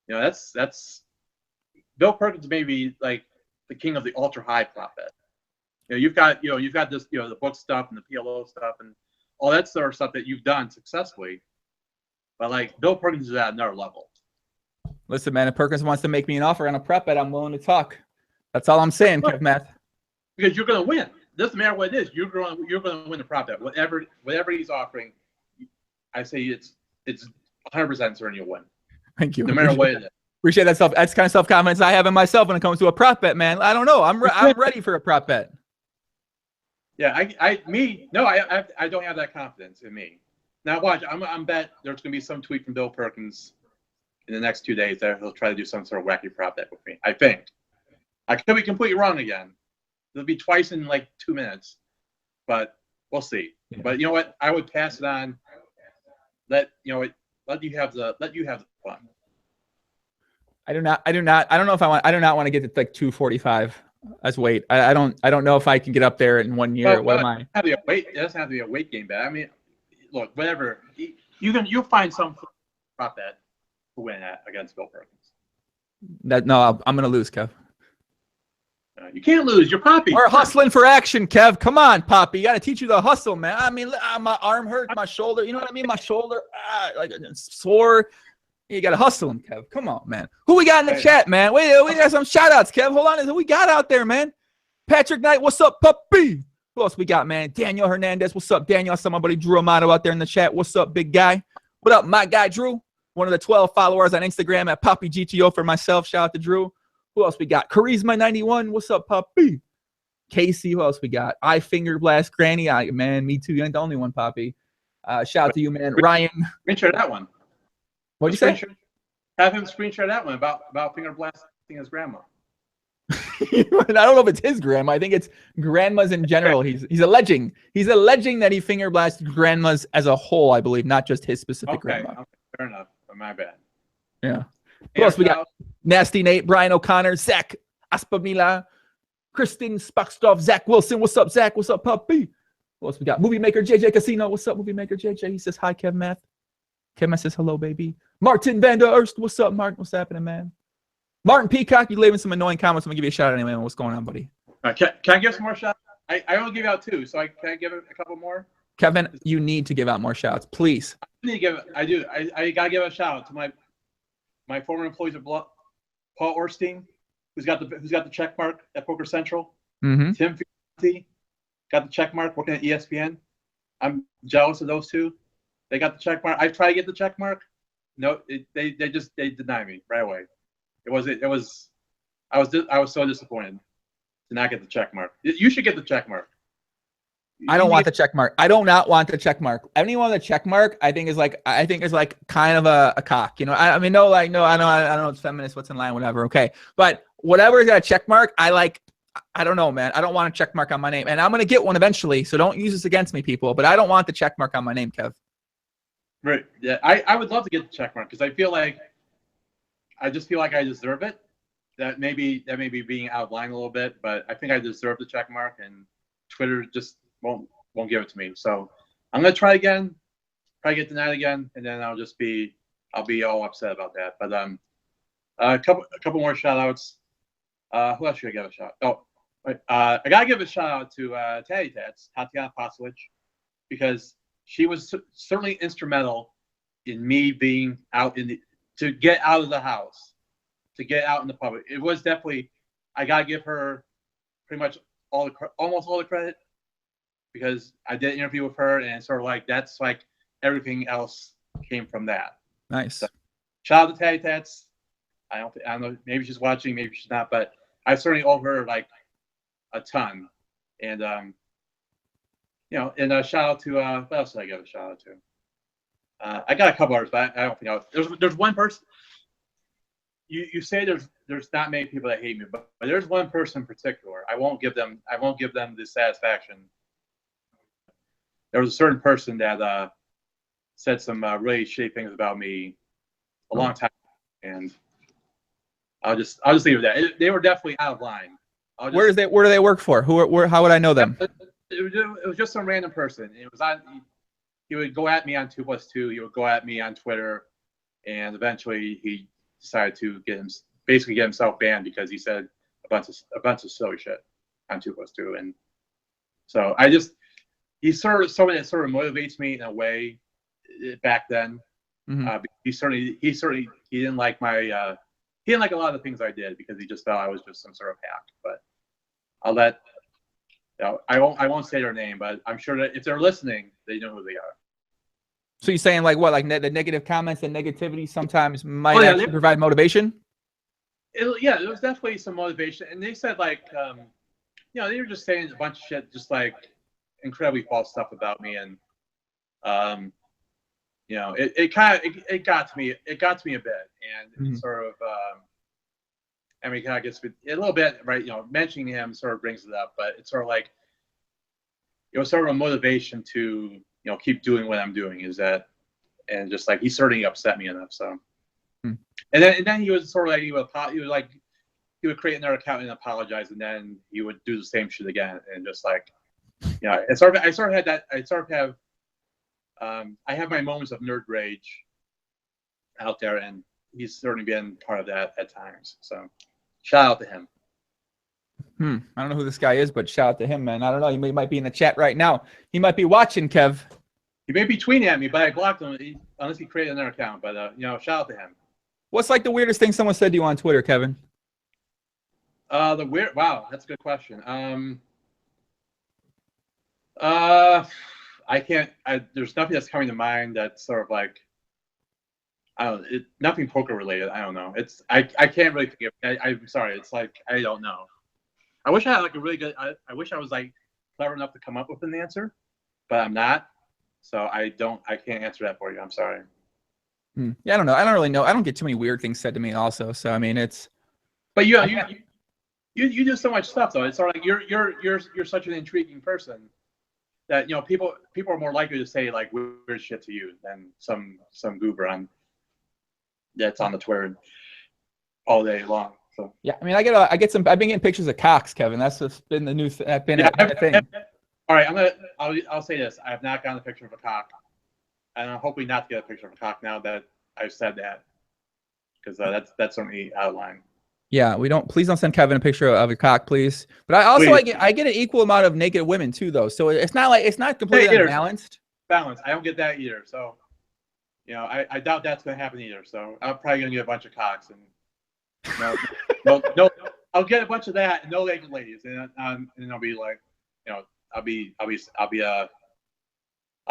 S2: That's Bill Perkins may be like the king of the ultra high prop bet. You've got this, the book stuff and the PLO stuff and all that sort of stuff that you've done successfully. But like Bill Perkins is at another level.
S1: Listen, man, if Perkins wants to make me an offer on a prop bet, I'm willing to talk. That's all I'm saying, Kevmath.
S2: Because you're going to win. Doesn't matter what it is. You're going to win the prop bet. Whatever he's offering, I say it's 100% certain you'll win.
S1: Thank you.
S2: No matter what it is.
S1: Appreciate that that's kind of self-confidence I have in myself when it comes to a prop bet, man. I don't know. I'm ready for a prop bet.
S2: Yeah, I don't have that confidence in me. Now watch, I'm bet there's gonna be some tweet from Bill Perkins in the next 2 days that he'll try to do some sort of wacky prop bet with me. I think. I could be completely wrong again. It'll be twice in like 2 minutes, but we'll see. Yeah. But you know what? I would pass it on. Let you have the fun.
S1: I do not know if I do not want to get to like 245 as weight. I don't know if I can get up there in 1 year. What am I?
S2: It doesn't have to be a weight game bet. I mean, look, whatever. You'll find some prop bet to win against Bill Perkins.
S1: I'm gonna lose, Kev.
S2: You can't lose. You're Poppy.
S1: We're hustling for action, Kev. Come on, Poppy. You got to teach you the hustle, man. I mean, my arm hurts, my shoulder. You know what I mean? My shoulder, like sore. You got to hustle him, Kev. Come on, man. Who we got in the chat, man? Wait, we got some shout-outs, Kev. Hold on. Who we got out there, man? Patrick Knight, what's up, puppy? Who else we got, man? Daniel Hernandez, what's up, Daniel? I saw my buddy Drew Amato out there in the chat. What's up, big guy? What up, my guy, Drew? One of the 12 followers on Instagram at Poppy GTO for myself. Shout out to Drew. Who else we got? Charisma91. What's up, puppy? Casey. Who else we got? I Finger Blast Granny. Man, me too. You ain't the only one, Poppy. Shout out to you, man. Ryan.
S2: Screenshot that one.
S1: What'd you say?
S2: Have him screenshot that one about finger blasting his grandma.
S1: I don't know if it's his grandma. I think it's grandmas in general. He's alleging. He's alleging that he finger blasted grandmas as a whole, I believe, not just his specific grandma.
S2: Okay, fair enough. My bad.
S1: Yeah. Who else we got? Nasty Nate, Brian O'Connor, Zach Aspamila, Kristen Spockstoff, Zach Wilson. What's up, Zach? What's up, puppy? Who else we got? Movie Maker JJ Casino. What's up, Movie Maker JJ? He says hi, Kevmath. Kevmath says hello, baby. Martin Vander Erst. What's up, Martin? What's happening, man? Martin Peacock, you leaving some annoying comments. I'm gonna give you a shout out anyway. What's going on, buddy?
S2: Can I give some more shots? I only give out 2, so can I give a couple more?
S1: Kevin, you need to give out more shouts, please.
S2: I gotta give a shout out to my former employees at Paul Orstein, who's got the check mark at Poker Central.
S1: Mm-hmm.
S2: Tim Fiorenti got the check mark working at ESPN. I'm jealous of those two. They got the check mark. I tried to get the check mark. No, they deny me right away. I was so disappointed to not get the check mark. You should get the check mark.
S1: I don't want the check mark. I do not want the check mark. Anyone with a check mark, I think is like kind of a cock. You know, I don't know it's feminist, what's in line, whatever. Okay, but whatever is got a check mark, I don't know, man. I don't want a check mark on my name, and I'm gonna get one eventually. So don't use this against me, people. But I don't want the check mark on my name, Kev.
S2: Right. Yeah. I would love to get the check mark because I just feel like I deserve it. That may be being out of line a little bit, but I think I deserve the check mark, and Twitter just won't give it to me. So I'm gonna try again, probably get denied again, and then I'll be all upset about that. But a couple more shout outs. Who else should I give a shout? I gotta give a shout out to Tatty Tats, Tatiana Pasovich, because she was certainly instrumental in me being to get out of the house, to get out in the public. It was definitely, I gotta give her pretty much almost all the credit, because I did an interview with her, and sort of like that's like everything else came from that.
S1: Nice.
S2: So, shout out to Tatty Tats. I don't know. Maybe she's watching, maybe she's not, but I certainly owe her like a ton. And and a shout out to what else did I give a shout out to? I got a couple others, but I don't think there's one person. You say there's not many people that hate me, but there's one person in particular. I won't give them the satisfaction. There was a certain person that said some really shitty things about me a long time, and I'll just leave it at that. They were definitely out of line.
S1: Where do they work for? How would I know them?
S2: It was just some random person. It was he would go at me on 2+2. He would go at me on Twitter, and eventually he decided to get himself banned because he said a bunch of silly shit on 2+2. And so he's sort of someone that sort of motivates me in a way back then.
S1: Mm-hmm.
S2: He didn't like he didn't like a lot of the things I did because he just thought I was just some sort of hack. But I won't say their name, but I'm sure that if they're listening, they know who they are.
S1: So you're saying like what? Like the negative comments and negativity sometimes might actually provide motivation?
S2: It was definitely some motivation. And they said like, they were just saying a bunch of shit, just like incredibly false stuff about me. And, it got to me. It got to me a bit. And it sort of, kind of gets a little bit, right? Mentioning him sort of brings it up, but it's sort of like, it was sort of a motivation to, keep doing what I'm doing and just like, he certainly upset me enough. So, and then he was sort of like, he would create another account and apologize. And then he would do the same shit again. And just like, I sort of have my moments of nerd rage out there, and he's certainly been part of that at times. So shout out to him.
S1: I don't know who this guy is, but shout out to him, man. I don't know. He might be in the chat right now. He might be watching, Kev.
S2: He may be tweeting at me, but I blocked him unless he created another account. But shout out to him.
S1: What's like the weirdest thing someone said to you on Twitter, Kevin?
S2: Wow, that's a good question. I can't. There's nothing that's coming to mind that's sort of like, I don't know, nothing poker related. I don't know. I can't really think of. I'm sorry. It's like I don't know. I wish I had like a really good. I wish I was like clever enough to come up with an answer, but I'm not. So I can't answer that for you. I'm sorry.
S1: Yeah, I don't know. I don't really know. I don't get too many weird things said to me also. So I mean, it's.
S2: But you do so much stuff though. It's sort of like you're such an intriguing person that people are more likely to say like weird shit to you than some goober on that's on the Twitter all day long. So
S1: yeah, I mean, I get some. I've been getting pictures of cocks, Kevin. That's just been the new. Been a thing.
S2: All right, I'll say this. I have not gotten a picture of a cock, and I'm hoping not to get a picture of a cock now that I've said that, because that's certainly out of line.
S1: Yeah, please don't send Kevin a picture of a cock, please. But I also I get an equal amount of naked women too, though. So it's not completely unbalanced.
S2: Balance. I don't get that either. So, I doubt that's gonna happen either. So I'm probably gonna get a bunch of cocks and no, I'll get a bunch of that and no naked ladies, and I'll be like, I'll be a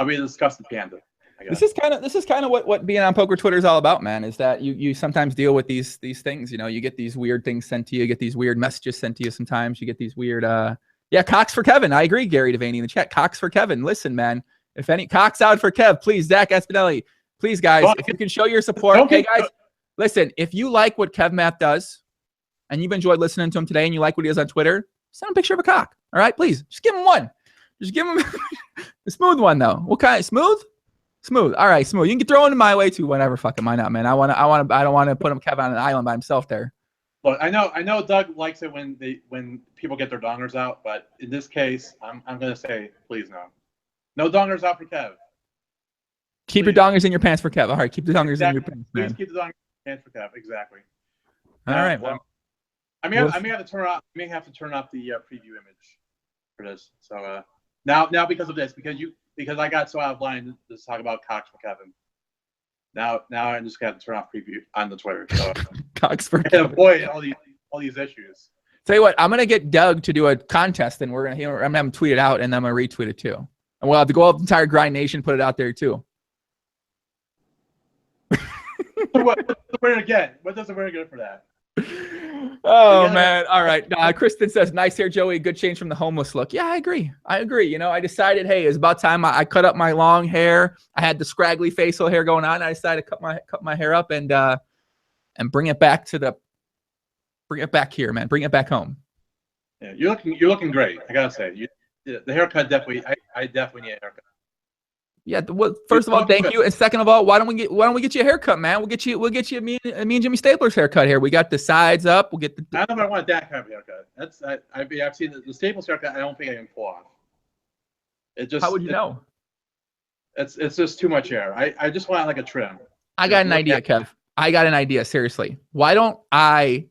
S2: disgusted panda.
S1: This is kind of what being on poker Twitter is all about, man. Is that you sometimes deal with these things. You get these weird things sent to you. You get these weird messages sent to you. Sometimes you get these weird. Cocks for Kevin. I agree, Gary Devaney in the chat. Cocks for Kevin. Listen, man. If any cocks out for Kev, please, Zach Espinelli. Please, guys, if you can show your support. Hey, guys, listen. If you like what Kevmath does, and you've enjoyed listening to him today, and you like what he does on Twitter, send him a picture of a cock. All right, please, just give him one. Just give him a smooth one, though. What kind? Smooth. Smooth. All right, smooth. You can throw it in my way too. Whatever. Fuck him. Why not, man? I don't want to put him Kevin on an island by himself there.
S2: Look, I know Doug likes it when people get their dongers out, but in this case, I'm gonna say, please no dongers out for Kev.
S1: Keep your dongers in your pants for Kev. All right, keep the dongers in your pants.
S2: Please keep the dongers in your pants for Kev. Exactly.
S1: All right.
S2: Well, I may have to turn off the preview image for this. So now because of this, because I got so out of line to talk about cocks for Kevin. Now I'm just gonna turn off preview on the Twitter. So
S1: cocks for
S2: Kevin. Avoid all these issues.
S1: Tell you what, I'm gonna get Doug to do a contest, and I'm gonna have him tweet it out, and then I'm gonna retweet it too. And we'll have to go up the entire Grind Nation, put it out there too.
S2: What does the winner get? What does the winner get for that?
S1: Oh man! All right. Kristen says, "Nice hair, Joey. Good change from the homeless look." Yeah, I agree. I decided, hey, it's about time I cut up my long hair. I had the scraggly facial hair going on. I decided to cut my hair up and bring it back here, man. Bring it back home.
S2: Yeah, you're looking great. I gotta say, the haircut definitely. I definitely need a haircut.
S1: Yeah. Well, first of all, thank you, and second of all, why don't we get you a haircut, man? We'll get you me and Jimmy Stapler's haircut here. We got the sides up. We'll get the.
S2: I don't know if I want that kind of haircut. I've seen the Staples haircut. I don't think I can pull off.
S1: How would you know?
S2: It's just too much hair. I just want like a trim.
S1: I got an idea, Kev. I got an idea. Seriously, why don't I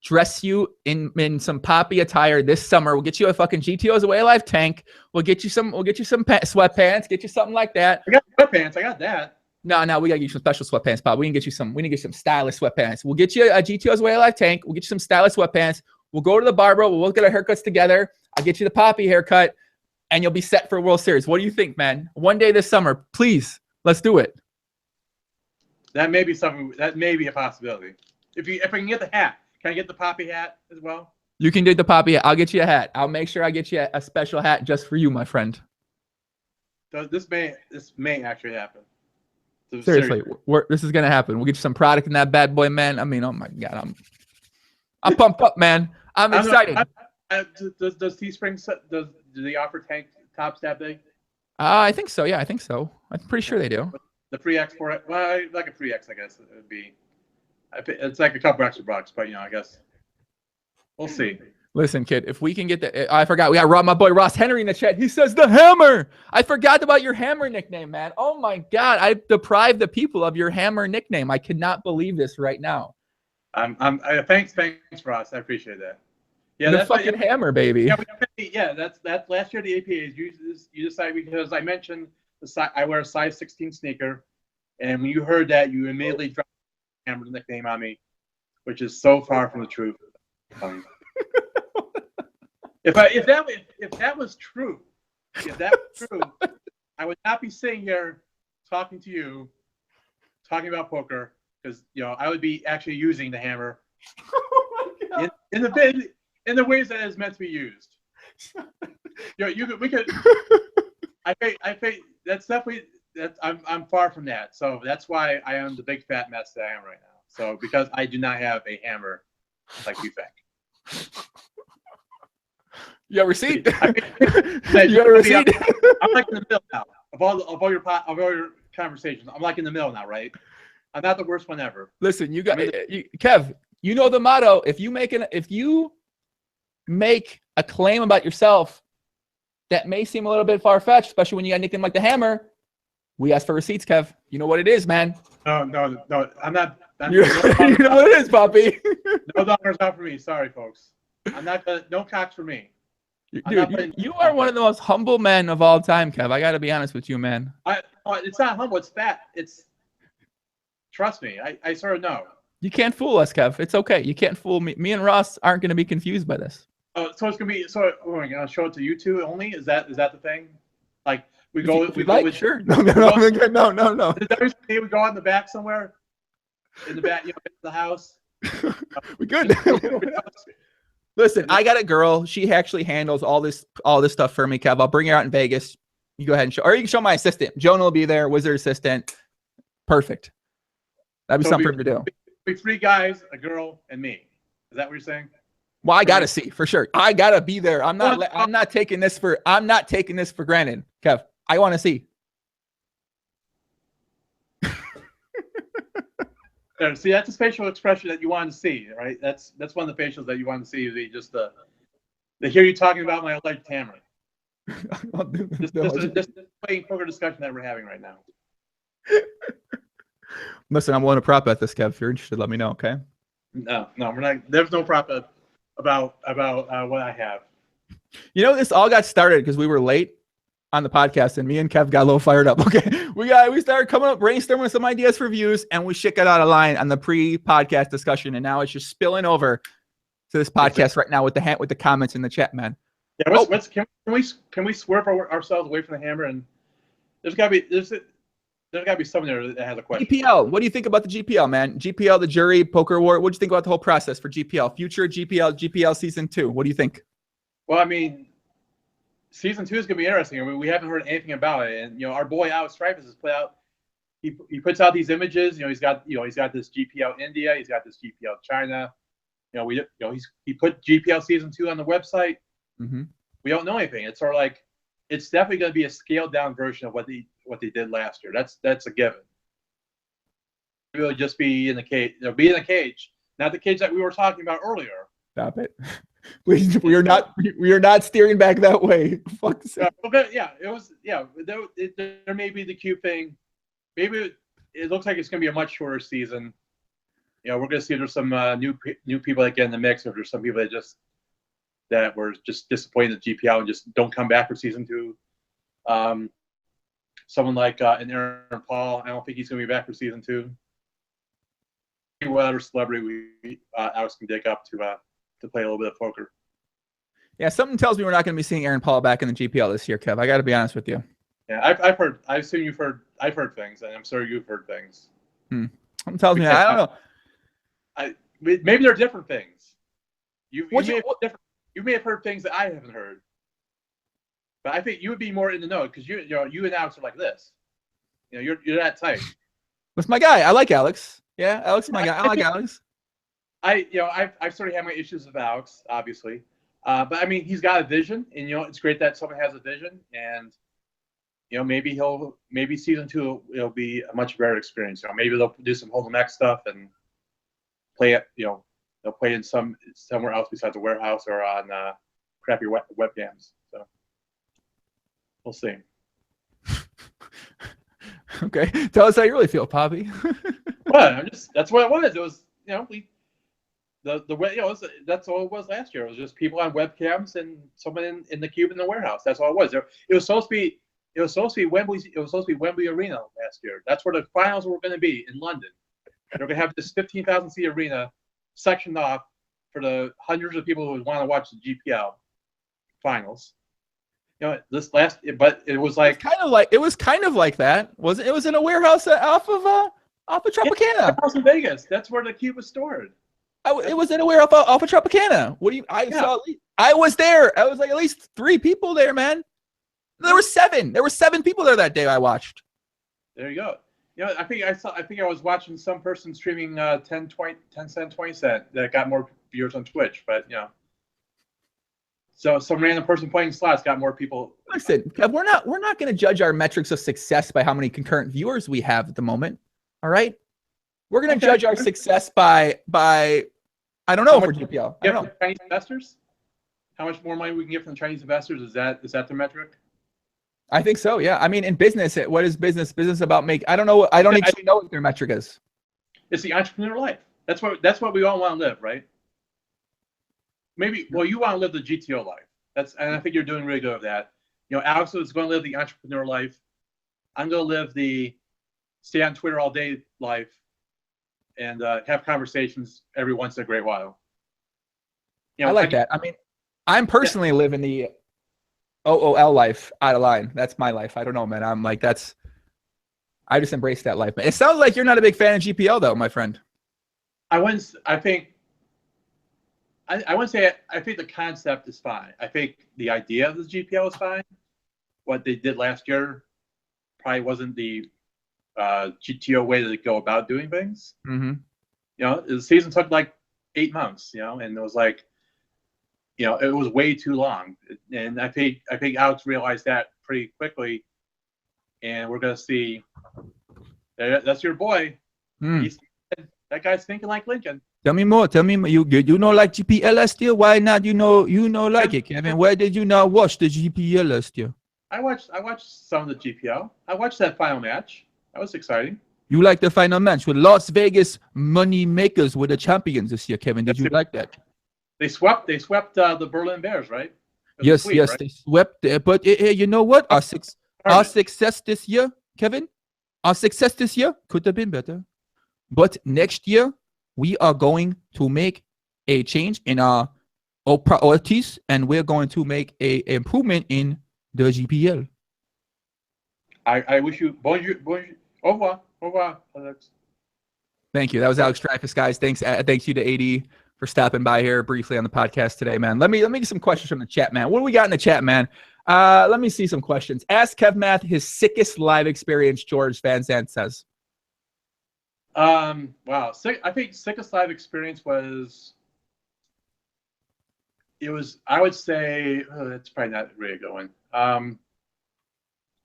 S1: dress you in some poppy attire this summer? We'll get you a fucking GTO's Away Alive tank. We'll get you some sweatpants. Get you something like that.
S2: I got sweatpants. I got that.
S1: No, we gotta get you some special sweatpants, Bob. We can get you some stylish sweatpants. We'll get you a GTO's Way Alive tank. We'll get you some stylish sweatpants. We'll go to the barber. We'll look at our haircuts together. I'll get you the poppy haircut, and you'll be set for World Series. What do you think, man? One day this summer, please, let's do it.
S2: That may be something. That may be a possibility. If I can get the hat. Can I get the poppy hat as well?
S1: You can get the poppy hat. I'll get you a hat. I'll make sure I get you a special hat just for you, my friend.
S2: So this may actually happen. So
S1: seriously, this is gonna happen. We'll get you some product in that bad boy, man. I mean, oh my god, I'm pumped up, man. I'm excited.
S2: Does Teespring do they offer tank tops that big?
S1: I think so. Yeah, I think so. I'm pretty sure they do.
S2: The free X for it. Well, like a free X, I guess it would be. It's like a couple extra bucks, but I guess we'll see.
S1: Listen, kid, if we can get I forgot. We got my boy Ross Henry in the chat. He says the Hammer. I forgot about your Hammer nickname, man. Oh my god, I deprived the people of your Hammer nickname. I cannot believe this right now.
S2: Thanks, Ross. I appreciate that. Yeah,
S1: that's fucking Hammer, baby.
S2: Yeah, that's last year. The APAs you decided, because I mentioned I wear a size 16 sneaker, and when you heard that, you immediately dropped Hammer nickname on me, which is so far from the truth. If that was true, I would not be sitting here talking to you, talking about poker, because I would be actually using the hammer in the ways that it's meant to be used. We could. I think that's definitely. I'm far from that, so that's why I am the big fat mess that I am right now. So because I do not have a hammer like you think.
S1: You have a receipt? You have a receipt?
S2: I'm like in the middle now of all your conversations. I'm like in the middle now, right? I'm not the worst one ever.
S1: Listen, Kev, you know the motto. If you make a claim about yourself that may seem a little bit far-fetched, especially when you got a nickname like the Hammer, we ask for receipts, Kev. You know what it is, man.
S2: No. I'm not.
S1: You know what it is, Poppy.
S2: No dollars out for me. Sorry, folks. I'm not gonna. No cocks for me.
S1: Dude, you are one of the most humble men of all time, Kev. I got to be honest with you, man.
S2: It's not humble. It's fat. Trust me. I sort of know.
S1: You can't fool us, Kev. It's okay. You can't fool me. Me and Ross aren't going to be confused by this.
S2: Oh, so it's gonna be. So we're gonna show it to you two only. Is that the thing? Like we
S1: If
S2: go.
S1: you
S2: We
S1: like,
S2: go with.
S1: sure. No.
S2: Is that we go out in the back somewhere? In the back, in the house.
S1: We good. Listen, I got a girl. She actually handles all this stuff for me, Kev. I'll bring her out in Vegas. You go ahead and show, or you can show my assistant. Jonah will be there. Wizard assistant. Perfect. That'd be something for him to do.
S2: Be 3 guys, a girl, and me. Is that what you're saying?
S1: Well, I gotta see for sure. I gotta be there. I'm not taking this for granted, Kev. I want to see.
S2: See, that's a facial expression that you want to see, right? That's one of the facials that you want to see. Just to hear you talking about my alleged hammer. This is playing poker discussion that we're having right now.
S1: Listen, I'm willing to prop at this, Kev. If you're interested, let me know, okay?
S2: No, we're not. There's no prop about what I have.
S1: You know, this all got started because we were late on the podcast, and me and Kev got a little fired up. Okay, we started coming up brainstorming some ideas for views, and we shit got out of line on the pre-podcast discussion, and now it's just spilling over to this podcast right now with the comments in the chat, man.
S2: Yeah, can we swerve ourselves away from the hammer? And there's got to be someone there that has a question.
S1: GPL, what do you think about the GPL, man? GPL, the jury, poker war. What do you think about the whole process for GPL? Future GPL season 2. What do you think?
S2: Well, I mean, season 2 is going to be interesting. I mean, we haven't heard anything about it, and our boy Alex Stripes has put out. He puts out these images. He's got this GPL India. He's got this GPL China. He put GPL season 2 on the website.
S1: Mm-hmm.
S2: We don't know anything. It's sort of like it's definitely going to be a scaled down version of what they did last year. That's a given. It will just be in the cage. They'll be in the cage, not the cage that we were talking about earlier.
S1: Stop it. We are not steering back that way. Fuck.
S2: There may be the cute thing. Maybe it looks like it's going to be a much shorter season. We're going to see if there's some new people that get in the mix, or there's some people that were just disappointed in GPL and just don't come back for season 2. Someone like an Aaron Paul, I don't think he's going to be back for season 2. What other celebrity Alex can dig up to play a little bit of poker?
S1: Yeah, something tells me we're not going to be seeing Aaron Paul back in the GPL this year, Kev. I got to be honest with you.
S2: Yeah, I've heard. I assume you've heard. I've heard things, and I'm sure you've heard things.
S1: Something tells me I don't know.
S2: Maybe they're different things. You may have heard things that I haven't heard. But I think you would be more in the know because you and Alex are like this. You're that tight.
S1: That's my guy. I like Alex. Yeah, Alex is my guy. I like Alex.
S2: I've sort of had my issues with Alex, obviously, but I mean he's got a vision, and it's great that someone has a vision, and maybe season 2 it'll be a much better experience. Maybe they'll do some Hold'em X stuff and play it. They'll play in somewhere else besides a warehouse or on crappy webcams. So we'll see.
S1: Okay, tell us how you really feel, Poppy.
S2: What? That's what it was. It was the way that's all it was last year. It was just people on webcams and someone in the cube in the warehouse. That's all it was. It was supposed to be Wembley. It was supposed to be Wembley Arena last year. That's where the finals were going to be in London. They're going to have this 15,000 seat arena sectioned off for the hundreds of people who would want to watch the GPL finals. But it was like
S1: it was kind of like that. It was in a warehouse off of Tropicana.
S2: House in Vegas. That's where the cube was stored.
S1: It was in a warehouse off of Tropicana. I was there. I was like at least 3 people there, man. There were 7. There were 7 people there that day. I watched.
S2: There you go. I think I was watching some person streaming 10 cent, 20 cent that got more viewers on Twitch, but so some random person playing slots got more people.
S1: Listen, Kev, we're not going to judge our metrics of success by how many concurrent viewers we have at the moment. All right, We're gonna
S2: Okay.
S1: judge our success by I don't know
S2: How
S1: for
S2: much
S1: GPL. I
S2: get
S1: don't
S2: from
S1: know.
S2: Chinese investors? How much more money we can get from Chinese investors? Is that the metric?
S1: I think so. Yeah. I mean, in business, what is business? Business about make. I don't know. I don't actually know what their metric is.
S2: It's the entrepreneur life. That's what we all want to live, right? Maybe. Well, you want to live the GTO life. And I think you're doing really good with that. Alex is going to live the entrepreneur life. I'm going to live the stay on Twitter all day life, and have conversations every once in a great while.
S1: I like that. I mean, I'm personally living the OOL life out of line. That's my life. I don't know, man. I'm like, I just embrace that life, man. It sounds like you're not a big fan of GPL, though, my friend.
S2: I wouldn't say I think the concept is fine. I think the idea of the GPL is fine. What they did last year probably wasn't the GTO way to go about doing things.
S1: Mm-hmm.
S2: The season took like 8 months, and it was like, it was way too long. And I think Alex realized that pretty quickly. And we're going to see, that's your boy. That guy's thinking like Lincoln.
S1: Tell me more. You like GPL last year? Why not? Like it, Kevin. Why did you not watch the GPL last year?
S2: I watched some of the GPL. I watched that final match. That was exciting.
S1: You like the final match with Las Vegas money makers were the champions this year, Kevin. Did you like that?
S2: They swept the Berlin Bears, right?
S1: Yes, right? They swept. But you know what? Our success this year, Kevin, could have been better. But next year, we are going to make a change in our priorities, and we're going to make a improvement in the GPL.
S2: I wish you bonjour, au revoir, Alex.
S1: Thank you. That was Alex Dreyfus, guys. Thanks you to AD for stopping by here briefly on the podcast today, man. Let me get some questions from the chat, man. What do we got in the chat, man? Let me see some questions. Ask Kevmath his sickest live experience, George Van Zandt says.
S2: Wow. I think sickest live experience was, I would say, it's probably not really a good one.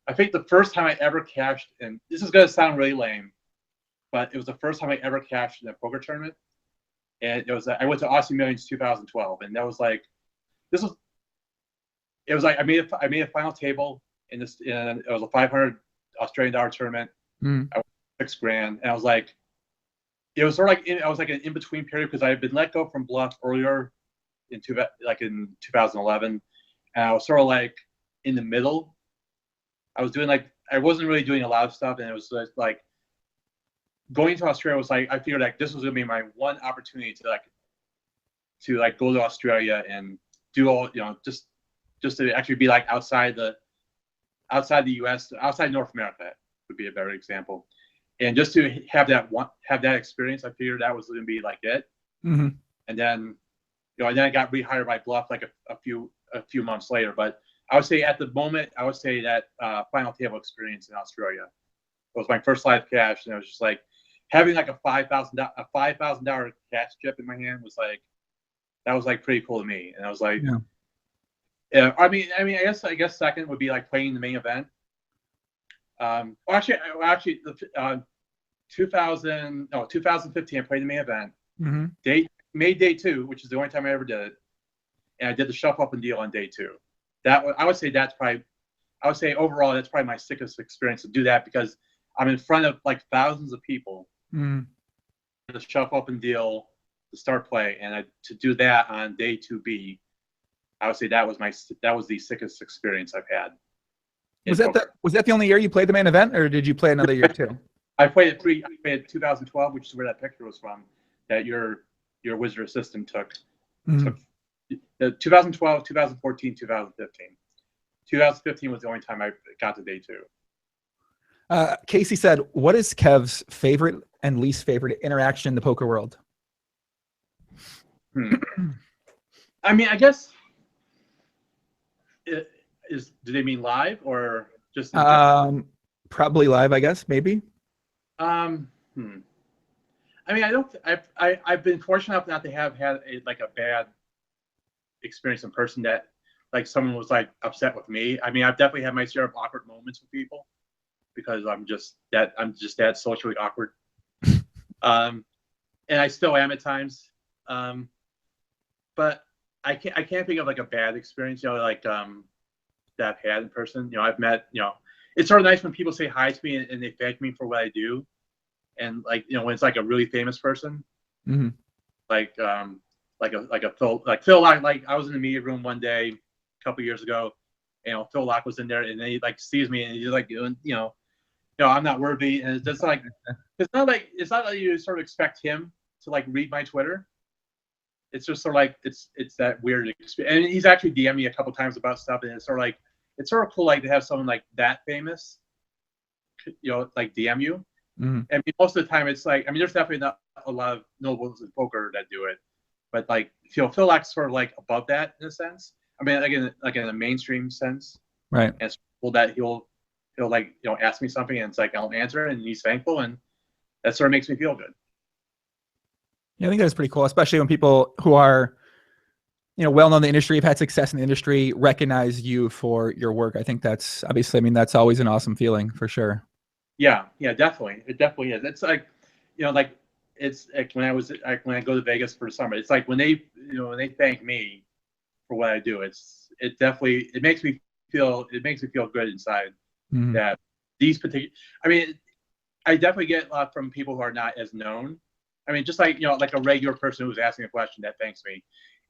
S2: I think the first time I ever cashed, and this is going to sound really lame, but it was the first time I ever cashed in a poker tournament. And I went to Aussie Millions 2012, and that was like, I made a final table in this, and it was a 500 Australian dollar tournament. I won $6,000, and I was like, it was sort of like I was like an in between period because I had been let go from Bluff earlier in 2011, and I was sort of like in the middle. I wasn't really doing a lot of stuff, and it was just like going to Australia was like, I figured like this was gonna be my one opportunity to go to Australia and do all, just to actually be like outside the US, outside North America would be a better example. And just to have that experience, I figured that was gonna be like it.
S1: Mm-hmm.
S2: And then, and then I got rehired by Bluff like a few months later. But I would say at the moment, that final table experience in Australia was my first live cash, and it was just like having like a $5,000 cash chip in my hand was like, that was like pretty cool to me. And I was like, yeah. I mean, I guess second would be like playing the main event. Actually, 2015, I played the main event.
S1: Mm-hmm.
S2: Made day 2, which is the only time I ever did it, and I did the shuffle up and deal on day 2. I would say overall that's probably my sickest experience to do that, because I'm in front of like thousands of people. The shuffle up and deal, the start play, and to do that on day 2B, I would say that was the sickest experience I've had.
S1: Was that the only year you played the main event, or did you play another year too?
S2: I played it 2012, which is where that picture was from, that your wizard assistant took.
S1: Mm-hmm.
S2: 2012, 2014, 2015. 2015 was the only time I got to day 2.
S1: Casey said, what is Kev's favorite and least favorite interaction in the poker world?
S2: I mean, I guess do they mean live or just
S1: probably live, I guess, maybe.
S2: I mean, I've been fortunate enough not to have had a bad experience in person that like someone was like upset with me. I mean, I've definitely had my share of awkward moments with people because I'm just that socially awkward. And I still am at times. But I can't think of like a bad experience, like that I've had in person. I've met, it's sort of nice when people say hi to me and they thank me for what I do. And like, when it's like a really famous person,
S1: Mm-hmm.
S2: like a Phil Lock. Like I was in the media room one day a couple years ago, Phil Lock was in there and he like sees me and he's like, I'm not worthy. And it's just like, it's not like you sort of expect him to like read my Twitter. It's just sort of like, it's that weird experience. And he's actually DM'd me a couple times about stuff. And it's sort of cool, like to have someone like that famous, like DM you.
S1: Mm-hmm.
S2: I mean, most of the time it's like, there's definitely not a lot of nobles in poker that do it, but like, Phil Lock's sort of like above that in a sense. I mean, like in a mainstream sense,
S1: right?
S2: And it's cool that he'll like, ask me something and it's like, I'll answer it and he's thankful. And that sort of makes me feel good.
S1: Yeah, I think that's pretty cool, especially when people who are, well known in the industry, have had success in the industry, recognize you for your work. I think that's obviously, that's always an awesome feeling for sure.
S2: Yeah, definitely. It definitely is. It's like, like it's like when I go to Vegas for the summer, it's like when they thank me for what I do, it makes me feel good inside. Mm-hmm. That these particular, I definitely get a lot from people who are not as known. Just like, like a regular person who's asking a question that thanks me.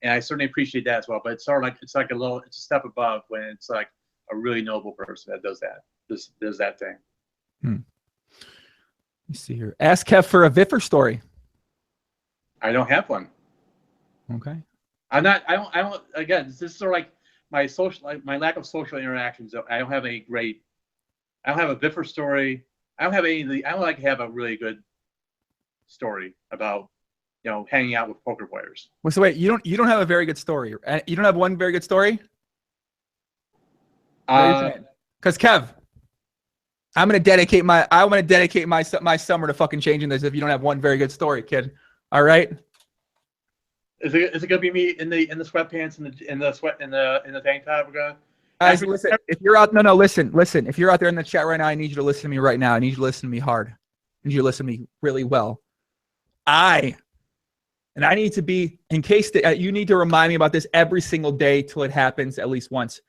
S2: And I certainly appreciate that as well. But it's sort of like, it's a step above when it's like a really noble person that does that thing.
S1: Let me see here. Ask Kev for a Viffer story.
S2: I don't have one.
S1: Okay.
S2: I don't, again, this is sort of like my lack of social interactions. I don't have a Viffer story. I don't like have a really good story about, hanging out with poker players.
S1: Well, so wait, you don't have a very good story. You don't have one very good story? Because Kev, I'm gonna dedicate my summer to fucking changing this. If you don't have one very good story, kid, all right?
S2: Is it gonna be me in the sweatpants in the tank top? We're gonna.
S1: Guys, listen. If you're out, listen. If you're out there in the chat right now, I need you to listen to me right now. I need you to listen to me hard. I need you to listen to me really well. I need to be, in case you need to remind me about this every single day till it happens at least once.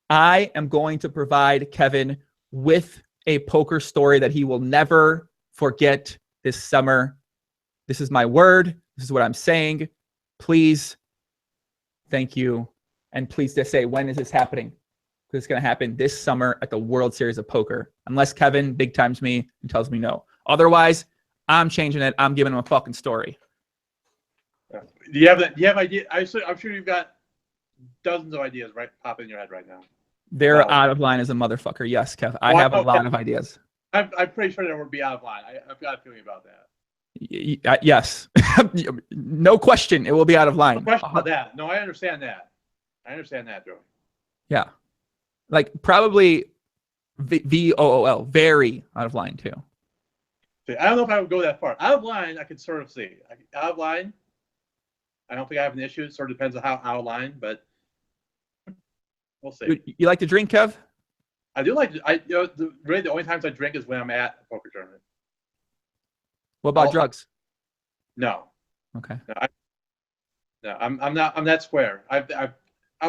S1: I am going to provide Kevin with a poker story that he will never forget this summer. This is my word. This is what I'm saying. Please, thank you. And please just say, when is this happening? Because it's going to happen this summer at the World Series of Poker. Unless Kevin big times me and tells me no. Otherwise, I'm changing it. I'm giving him a fucking story.
S2: Do you have ideas? I'm sure you've got dozens of ideas popping in your head right now.
S1: They're out of line as a motherfucker. Yes, Kev. I have a lot of ideas.
S2: I'm pretty sure they would be out of line. I've got a feeling about that.
S1: Yes. No question. It will be out of line.
S2: No question about that. No, I understand that. Joey.
S1: Yeah. Like probably VOOL. Very out of line too.
S2: I don't know if I would go that far. Out of line, I could sort of see. Out of line, I don't think I have an issue. It sort of depends on how out of line, but we'll see.
S1: You like to drink, Kev?
S2: I do like. Really, the only times I drink is when I'm at a poker tournament.
S1: What about drugs?
S2: No.
S1: Okay.
S2: No, I'm not. I'm that square. I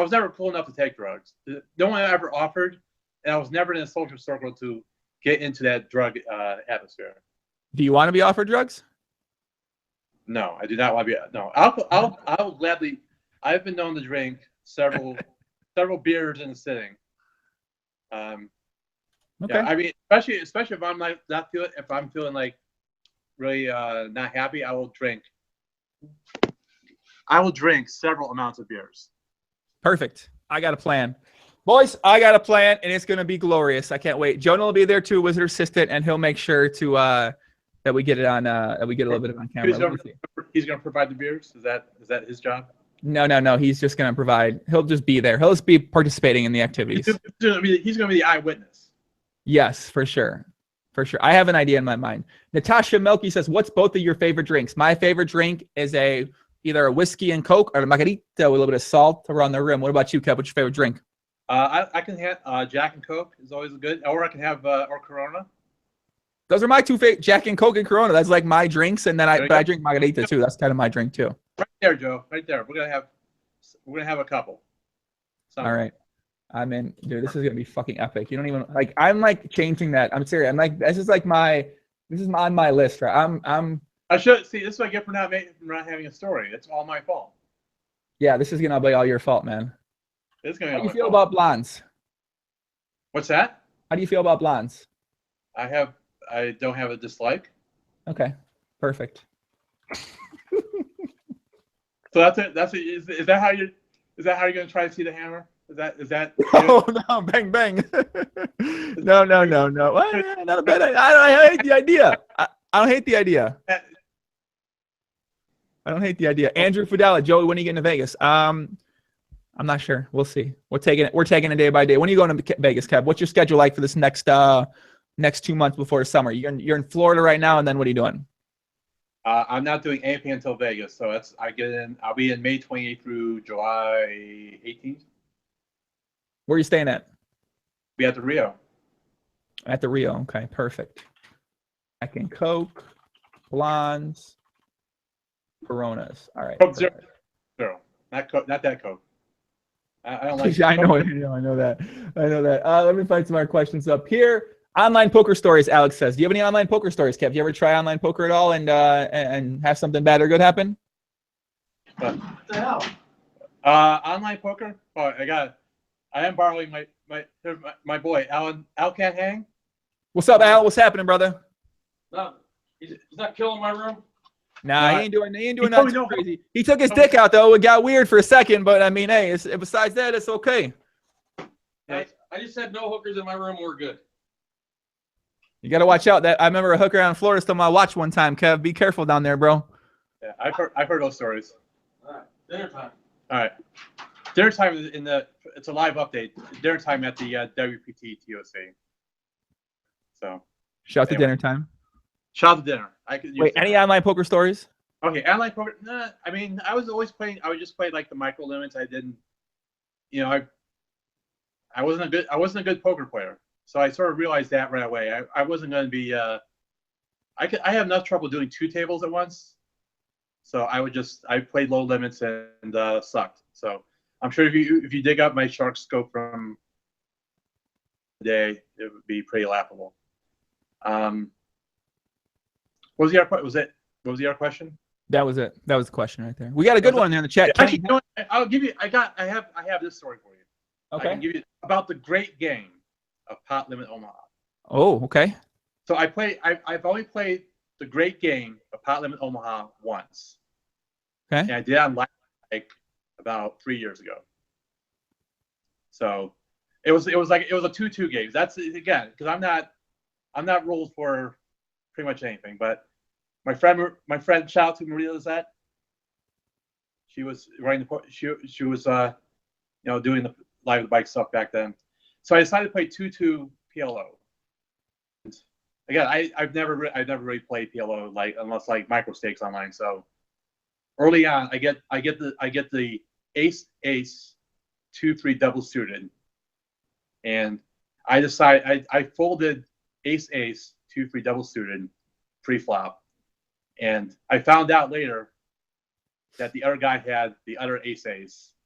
S2: was never cool enough to take drugs. No one ever offered, and I was never in a social circle to get into that drug atmosphere.
S1: Do you want to be offered drugs?
S2: No, I do not want to be. No, I'll gladly. I've been known to drink several beers in a sitting. Okay. Yeah, especially if I'm if I'm feeling like really not happy, I will drink several amounts of beers.
S1: Perfect. I got a plan. Boys, I got a plan, and it's going to be glorious. I can't wait. Jonah will be there too, Wizard Assistant, and he'll make sure to that we get it on that we get a little bit of it on camera.
S2: He's going to provide the beers? Is that his job?
S1: No. He's just going to provide. He'll just be there. He'll just be participating in the activities.
S2: He's going to be the eyewitness.
S1: Yes, for sure. For sure. I have an idea in my mind. Natasha Melky says, what's both of your favorite drinks? My favorite drink is either a whiskey and Coke or a margarita with a little bit of salt around the rim. What about you, Kev? What's your favorite drink?
S2: I can have Jack and Coke is always good, or I can have or Corona.
S1: Those are my two favorite, Jack and Coke and Corona. That's like my drinks, and then I drink margarita too. That's kind of my drink too.
S2: Right there, Joe. Right there. We're gonna have a couple.
S1: All right. I'm in, dude. This is gonna be fucking epic. You don't even like. I'm like changing that. I'm serious. I'm like, this is on my list, right?
S2: I should see. This is what I get for not having a story. It's all my fault.
S1: Yeah, this is gonna be all your fault, man.
S2: It's gonna be.
S1: How do you feel about blondes?
S2: What's that?
S1: How do you feel about blondes?
S2: I don't have a dislike.
S1: Okay, perfect.
S2: So that's it. Is that how you're gonna try to see the hammer? Is that?
S1: Oh no! Bang bang! No. Well, yeah, not a bad idea. I hate the idea. I don't hate the idea. I don't hate the idea. Andrew Fudala, Joey, when are you getting to Vegas? I'm not sure. We'll see. We're taking it day by day. When are you going to Vegas, Kev? What's your schedule like for this next 2 months before summer? You're in Florida right now, and then what are you doing?
S2: I'm not doing anything until Vegas, so I'll be in May 28th through July 18th.
S1: Where are you staying at?
S2: Be at the Rio.
S1: At the Rio. Okay, perfect. Jack and Coke, blondes, Coronas. All right.
S2: Coke zero. Not that Coke. I don't like.
S1: I know that. Let me find some more questions up here. Online poker stories, Alex says. Do you have any online poker stories, Kev? Do you ever try online poker at all and have something bad or good happen?
S2: What the hell? Online poker? Oh, I am borrowing my boy, Al can't hang.
S1: What's up, Al? What's happening, brother?
S3: No, he's not killing my room.
S1: Nah, he ain't doing nothing too crazy. He took his dick out though. It got weird for a second, but I mean, hey, besides that, it's okay.
S3: I just said no hookers in my room. We're good.
S1: You got to watch out. That I remember a hooker out in Florida stole my watch one time, Kev. Be careful down there, bro.
S2: Yeah, I've heard those stories.
S3: All right, dinner time.
S2: All right, dinner time it's a live update. Dinner time at the WPT TOC. So
S1: shout to dinner time.
S2: Shout to dinner.
S1: Wait, any online poker stories?
S2: Okay, online poker. Nah, I mean, I was always playing. I would just play like the micro limits. I didn't, I wasn't a good poker player. So I sort of realized that right away. I wasn't going to be. I have enough trouble doing 2 tables at once. So I played low limits and sucked. So I'm sure if you dig up my shark scope from today, it would be pretty laughable. What was the other question?
S1: That was it. That was the question right there. We got a good one there in the chat.
S2: Actually, I'll give you. I have this story for you.
S1: Okay.
S2: I can give you about the great game of Pot Limit Omaha.
S1: Oh, okay.
S2: So I've only played the great game of Pot Limit Omaha once.
S1: Okay.
S2: And I did it on like about 3 years ago. So it was a 2-2 game. That's again because I'm not ruled for pretty much anything. But my friend, shout out to Maria Lizette. She was writing she was doing the live bike stuff back then. So I decided to play 2-2 PLO. Again, I've never really played PLO unless like micro stakes online. So early on, I get the ace 2-3 double suited, and I decide I folded ace 2-3 double suited pre-flop, and I found out later that the other guy had the other ace.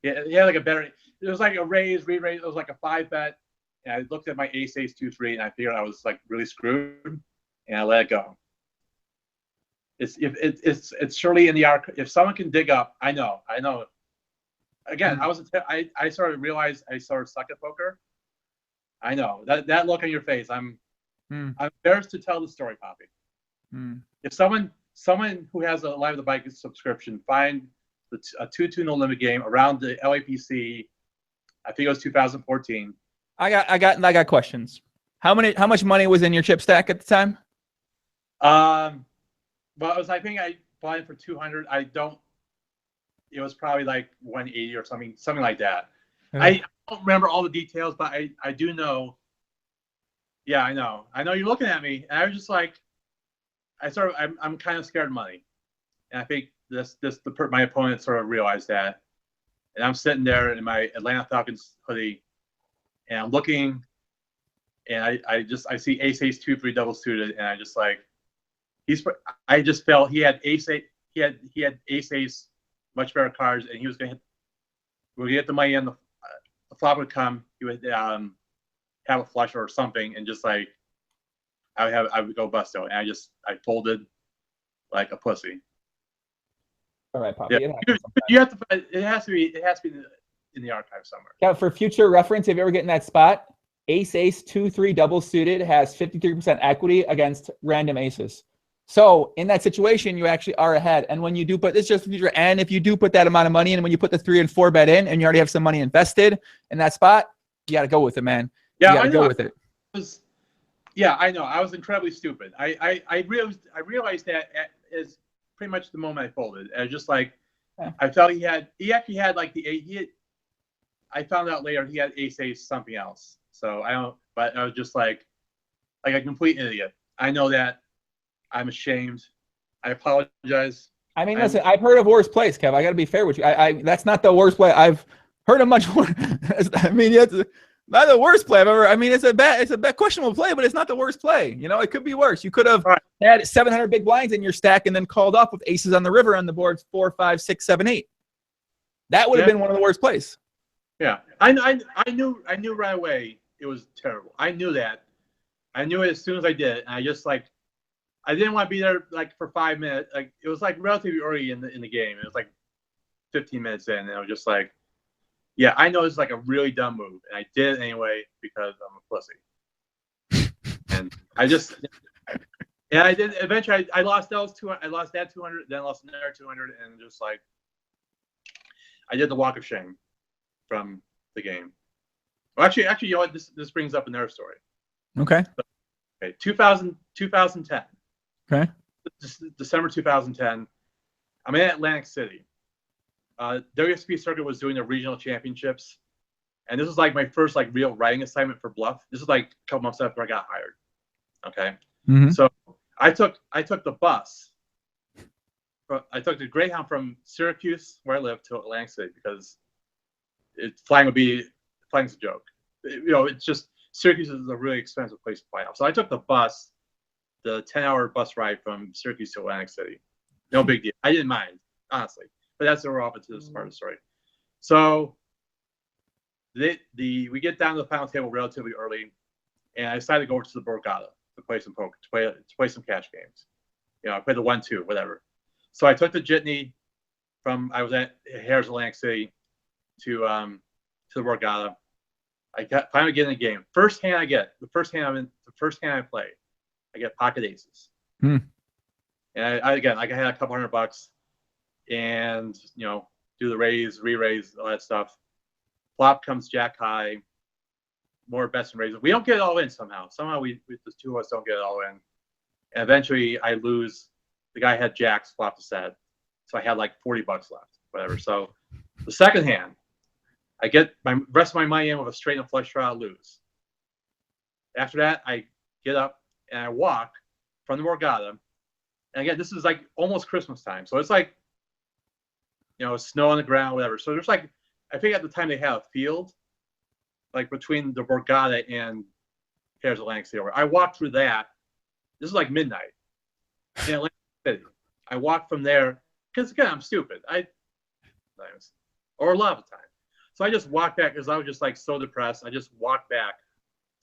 S2: He had like a better. It was like a raise, re-raise. It was like a 5-bet. And I looked at my ace 2-3, and I figured I was like really screwed, and I let it go. It's surely in the arc. If someone can dig up, I know. Again, I sort of realized I sort of suck at poker. I know that look on your face. I'm embarrassed to tell the story, Poppy. If someone who has a Live the Bike subscription find a 2-2 no limit game around the LAPC, I think it was 2014.
S1: I got questions. How much money was in your chip stack at the time?
S2: Well, it was, I think I bought it for 200. It was probably like 180 or something like that. Yeah. I don't remember all the details, but I do know. Yeah, I know you're looking at me, and I was just like, I'm kind of scared of money, and I think my opponent sort of realized that, and I'm sitting there in my Atlanta Falcons hoodie, and I'm looking, and I see ace 2-3 double suited, and I just like I just felt he had ace ace much better cards, and he was gonna hit. We're gonna get the money in. The flop would come. He would have a flush or something, and just like I would go busto, and I folded like a pussy.
S1: All right, Poppy.
S2: Yeah. You have to. It has to be in the archive somewhere.
S1: Yeah, for future reference, if you ever get in that spot, ace 2-3 double suited has 53% equity against random aces. So in that situation, you actually are ahead. And when you do put this, just for future, and if you do put that amount of money in, and when you put the 3 and 4 bet in, and you already have some money invested in that spot, you got to go with it, man.
S2: Yeah,
S1: you got to go with it.
S2: Yeah, I know. I was incredibly stupid. I realized that is pretty much the moment I folded. I was just like,
S1: yeah.
S2: I felt he actually had like I found out later he had ace something else. So but I was just like a complete idiot. I know that. I'm ashamed. I apologize.
S1: I mean, listen, I've heard of worse plays, Kev. I got to be fair with you. That's not the worst play. I've heard of much worse. I mean, it's not the worst play I've ever. I mean, it's a bad questionable play, but it's not the worst play. You know, it could be worse. You could have had 700 big blinds in your stack and then called off with aces on the river on the boards 4, 5, 6, 7, 8. That would have been one of the worst plays.
S2: Yeah, I knew right away it was terrible. I knew that. I knew it as soon as I did it, and I just like. I didn't want to be there like for 5 minutes. Like it was like relatively early in the game. It was like 15 minutes in, and I was just like, "Yeah, I know it's like a really dumb move," and I did it anyway because I'm a pussy. And I did. Eventually, I lost those two. I lost that 200, then lost another 200, and just like I did the walk of shame from the game. Well, actually, you know what? This brings up another story.
S1: Okay.
S2: Okay, 2010.
S1: Okay.
S2: December 2010. I'm in Atlantic City. WSP Circuit was doing the regional championships, and this was like my first like real writing assignment for Bluff. This is like a couple months after I got hired. Okay.
S1: Mm-hmm.
S2: So I took the bus. I took the Greyhound from Syracuse, where I live, to Atlantic City because flying's a joke. You know, it's just Syracuse is a really expensive place to fly out. So I took the bus. The 10-hour bus ride from Syracuse to Atlantic City. No big deal. I didn't mind, honestly. But that's where we're off into this part of the story. So we get down to the final table relatively early, and I decided to go over to the Borgata to play some poker, to play some cash games. You know, I played the 1-2, whatever. So I took the jitney from I was at Harris, Atlantic City, to the Borgata. I finally get in the game. First hand I play. I get pocket aces. And I had a couple $100 and, you know, do the raise, re-raise, all that stuff. Flop comes jack high, more bets and raises. We don't get it all in somehow. Somehow the two of us don't get it all in. And eventually I lose. The guy had jacks, flop to set. So I had like $40 left, whatever. So the second hand, I get my rest of my money in with a straight and flush draw, lose. After that, I get up and I walk from the Borgata. And again, this is like almost Christmas time. So it's like, you know, snow on the ground, whatever. So there's like, I think at the time they had a field, like between the Borgata and Harris Atlantic City. I walked through that. This is like midnight in Atlantic City. I walked from there because, again, I'm stupid. Or a lot of the time. So I just walked back because I was just like so depressed. I just walked back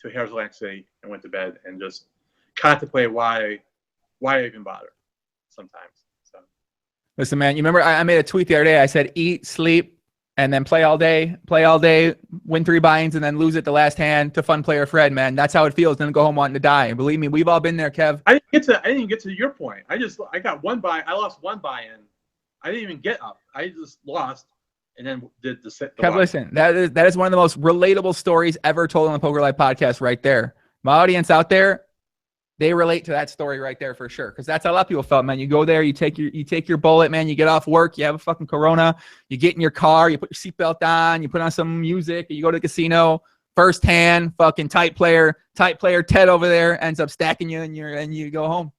S2: to Harris Atlantic City and went to bed and just contemplate why I even bother sometimes. So
S1: listen, man, you remember I made a tweet the other day. I said eat, sleep, and then play all day, win 3 buy-ins, and then lose it the last hand to fun player Fred, man. That's how it feels. Then go home wanting to die. And believe me, we've all been there, Kev.
S2: I didn't even get to your point. I got one buy. I lost one buy-in. I didn't even get up. I just lost. And then did the
S1: Kev, listen, that is one of the most relatable stories ever told on the Poker Live podcast right there. My audience out there, they relate to that story right there for sure. Because that's how a lot of people felt, man. You go there, you take your bullet, man. You get off work, you have a fucking Corona, you get in your car, you put your seatbelt on, you put on some music, you go to the casino, first hand, fucking tight player, Ted over there ends up stacking you and you go home.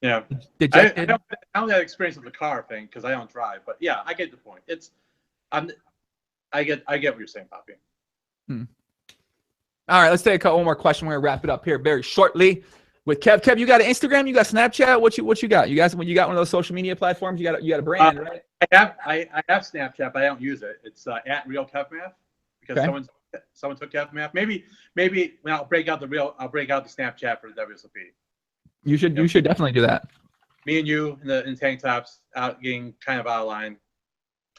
S2: Yeah. I don't have experience with the car thing because I don't drive, but yeah, I get the point. I get what you're saying, Poppy.
S1: All right, let's take one more question. We're gonna wrap it up here very shortly with Kev. Kev, you got an Instagram? You got Snapchat? What you got? You guys, when you got one of those social media platforms, you got a brand, right?
S2: I have Snapchat, but I don't use it. It's at real Kevmath because someone took Kevmath. Maybe when I'll break out the Snapchat for the WSOP.
S1: You should definitely do that.
S2: Me and you in tank tops out getting kind of out of line.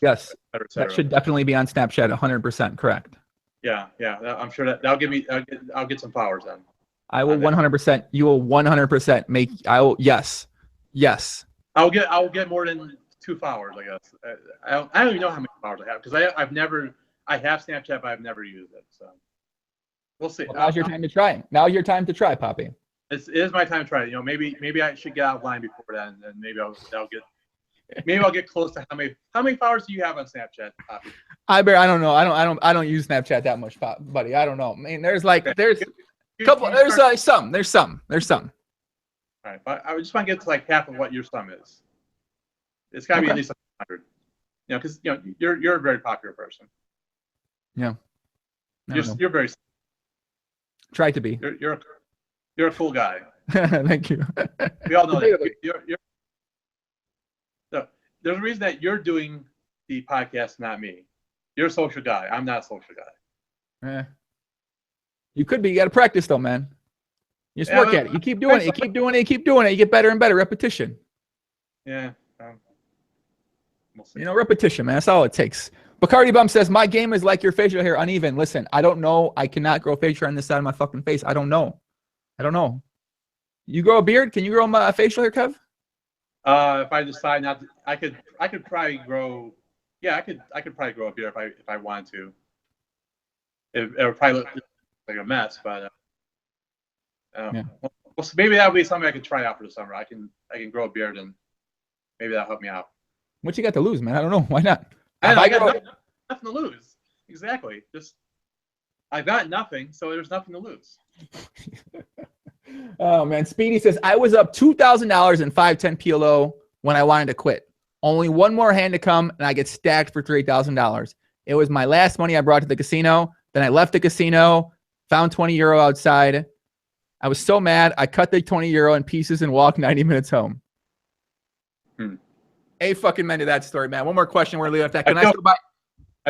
S1: Yes,
S2: et cetera.
S1: that should definitely be on Snapchat. 100% correct.
S2: Yeah. I'm sure that'll give me. I'll get some followers then.
S1: I will 100%. You will 100% make. I will. Yes.
S2: I'll get more than 2 followers, I guess. I don't even know how many followers I have because I have Snapchat, but I've never used it. So we'll see.
S1: Well, now's your time to try. Now's your time to try, Poppy.
S2: It is my time to try it. Maybe I should get out of line before that, and maybe I'll get close to how many followers do you have on Snapchat, Poppy?
S1: I don't know. I don't use Snapchat that much, buddy. I don't know. I mean, there's a couple. There's some.
S2: All right, but I just want to get to like half of what your sum is. It's got to be at least 100. Because you're a very popular person.
S1: Yeah.
S2: You're very.
S1: Try to be.
S2: You're a cool guy.
S1: Thank you.
S2: We all know that. There's a reason that you're doing the podcast, not me. You're a social guy. I'm not a social guy.
S1: You could be. You got to practice though, man. You just work at it. You keep doing it. You keep doing it. You keep doing it. You get better and better. Repetition.
S2: Yeah. We'll see.
S1: Repetition, man. That's all it takes. Bacardi Bum says, my game is like your facial hair, uneven. Listen, I don't know. I cannot grow facial hair on this side of my fucking face. I don't know. You grow a beard? Can you grow my facial hair, Kev?
S2: If I decide not to, I could probably grow. Yeah, I could probably grow a beard if I wanted to. It would probably look like a mess, but well, so maybe that would be something I could try out for the summer. I can grow a beard and maybe that'll help me out.
S1: What you got to lose, man? I don't know. Why not?
S2: I got nothing to lose. Exactly. I've got nothing, so there's nothing to lose.
S1: Oh man, Speedy says I was up $2,000 in 510 PLO when I wanted to quit. Only one more hand to come, and I get stacked for $3,000. It was my last money I brought to the casino. Then I left the casino, found €20 outside. I was so mad, I cut the €20 in pieces and walked 90 minutes home. A fucking man to that story, man. One more question. We're leaving that. Can I still buy?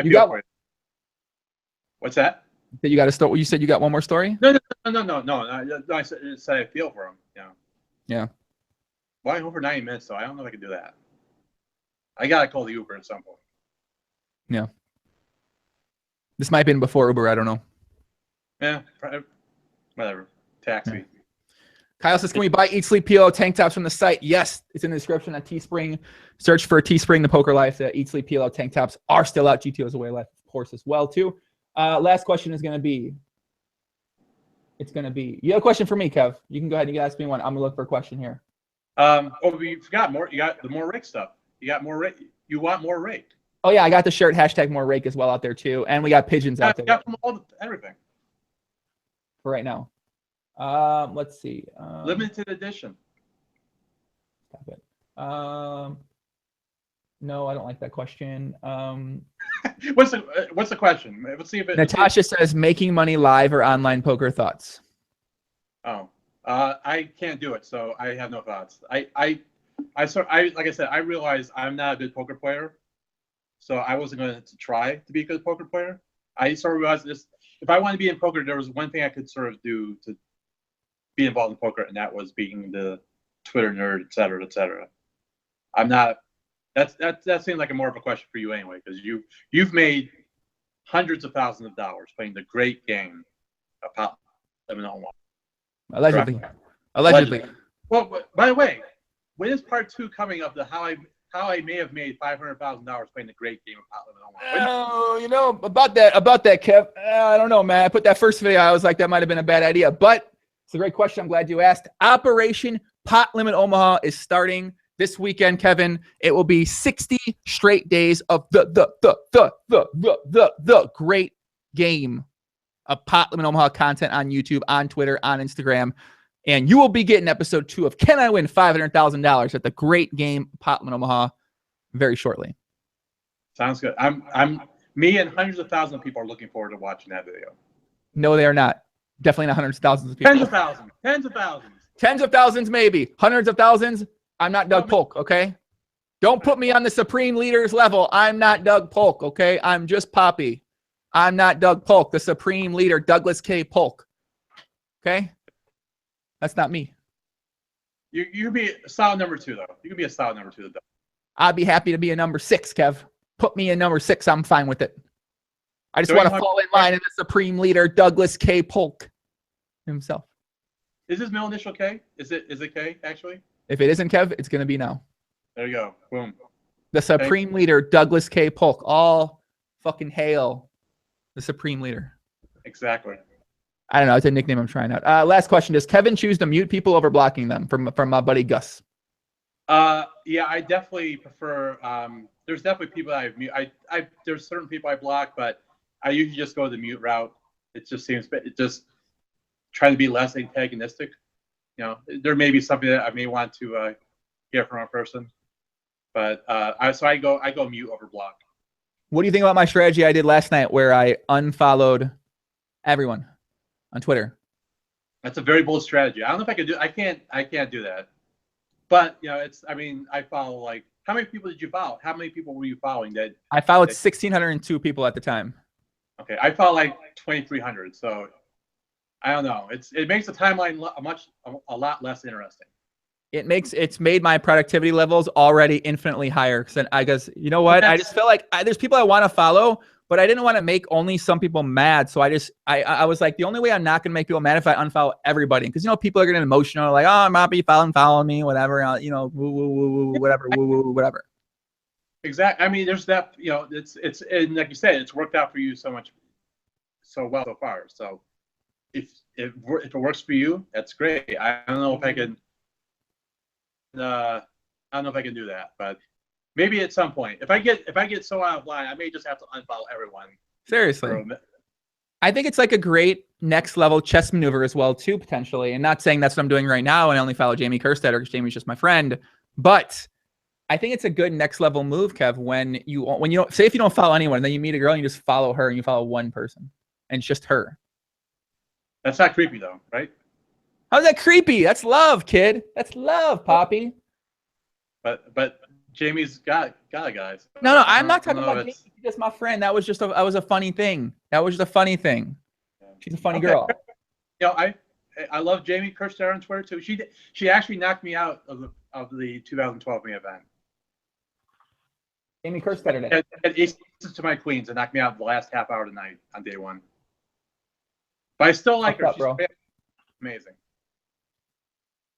S1: You got one?
S2: What's that?
S1: You got a story? You said you got one more story?
S2: No. I said I feel for him.
S1: Yeah.
S2: Why home for 90 minutes though? I don't know if I can do that. I gotta call the Uber at some point.
S1: Yeah. This might have been before Uber. I don't know.
S2: Yeah. Whatever. Taxi.
S1: Yeah. Kyle says, can we buy Eat Sleep PLO tank tops from the site? Yes, it's in the description on Teespring. Search for Teespring, the Poker Life. Eat Sleep PLO tank tops are still out. GTO's Away Life, of course, as well, too. Last question is going to be, you have a question for me, Kev. You can go ahead and ask me one. I'm going to look for a question here.
S2: We forgot more. You got the more rake stuff. You got more rake. You want more rake.
S1: Oh, yeah, I got the shirt, #MoreRake as well out there, too. And we got pigeons out there.
S2: Got from everything.
S1: For right now. Let's see.
S2: Limited edition.
S1: Stop it. No, I don't like that question.
S2: What's the question? Let's see if it.
S1: Natasha says, making money live or online poker thoughts.
S2: Oh, I can't do it, so I have no thoughts. Like I said, I realized I'm not a good poker player, so I wasn't going to try to be a good poker player. I sort of realized this. If I wanted to be in poker, there was one thing I could sort of do to be involved in poker, and that was being the Twitter nerd, et cetera, et cetera. I'm not. That seems like more of a question for you anyway, because you've made hundreds of thousands of dollars playing the great game of Pot Lemon on One.
S1: Allegedly.
S2: Well, by the way, when is part 2 coming of the how I may have made $500,000 playing the great game of Pot Lemon on One?
S1: Oh, about that, Kev. I don't know, man. I put that first video. I was like, that might have been a bad idea, but it's a great question. I'm glad you asked. Operation Pot Limit Omaha is starting this weekend, Kevin. It will be 60 straight days of the great game of Pot Limit Omaha content on YouTube, on Twitter, on Instagram. And you will be getting episode 2 of Can I Win $500,000 at the great game Pot Limit Omaha very shortly.
S2: Sounds good. Me and hundreds of thousands of people are looking forward to watching that video.
S1: No, they are not. Definitely not hundreds of thousands of people.
S2: Tens of thousands. Tens of thousands.
S1: Tens of thousands, maybe. Hundreds of thousands. I'm not Doug Polk, okay? Don't put me on the supreme leaders level. I'm not Doug Polk, okay? I'm just Poppy. I'm not Doug Polk, the supreme leader, Douglas K. Polk. Okay? That's not me.
S2: You could be a solid number 2, though. You could be a solid number 2, though.
S1: I'd be happy to be a number 6, Kev. Put me in number 6. I'm fine with it. I just want to fall in line in the supreme leader, Douglas K. Polk himself.
S2: Is his middle initial K? Is it K, actually?
S1: If it isn't Kev, it's going to be now.
S2: There you go. Boom.
S1: The supreme leader, Douglas K. Polk. All fucking hail the supreme leader.
S2: Exactly.
S1: I don't know. It's a nickname I'm trying out. Last question. Does Kevin choose to mute people over blocking them from my buddy Gus?
S2: Yeah, I definitely prefer. There's definitely people I mute. There's certain people I block, but I usually just go the mute route. It just trying to be less antagonistic. You know, there may be something that I may want to hear from a person, but I go mute over block.
S1: What do you think about my strategy I did last night, where I unfollowed everyone on Twitter?
S2: That's a very bold strategy. I don't know if I can do. I can't do that. But you know, I follow like. How many people did you follow? How many people were you following?
S1: I followed 1,602 people at the time.
S2: Okay, I follow like 2,300. So I don't know. It makes the timeline a lot less interesting.
S1: It's made my productivity levels already infinitely higher. Because you know what? I just feel like there's people I want to follow, but I didn't want to make only some people mad. So I was like, the only way I'm not going to make people mad if I unfollow everybody. Because, you know, people are getting emotional, like, oh, I'm happy, follow me, whatever, you know, woo, woo, woo, woo, whatever, woo, woo, woo, whatever.
S2: Exactly. I mean, there's that, you know, it's and like you said, it's worked out for you so well so far. So if it works for you, that's great. I don't know if I can do that, but maybe at some point, if I get so out of line, I may just have to unfollow everyone.
S1: Seriously. I think it's like a great next level chess maneuver as well, too, potentially. And not saying that's what I'm doing right now and I only follow Jamie Kerstetter because Jamie's just my friend. But I think it's a good next level move, Kev, when you don't say if you don't follow anyone, and then you meet a girl and you just follow her and you follow one person and it's just her.
S2: That's not creepy though, right?
S1: How's that creepy? That's love, kid. That's love, Poppy.
S2: But Jamie's got a guy. So
S1: no, I'm not talking about Jamie. She's just my friend. That was a funny thing. That was just a funny thing. She's a funny girl.
S2: You know, I love Jamie Kerstetter on Twitter too. She actually knocked me out of the 2012 main event.
S1: Jamie Kerstetter did.
S2: At aces to my queens and knocked me out the last half hour tonight on day 1. But I still like her.
S1: Up, bro.
S2: She's amazing.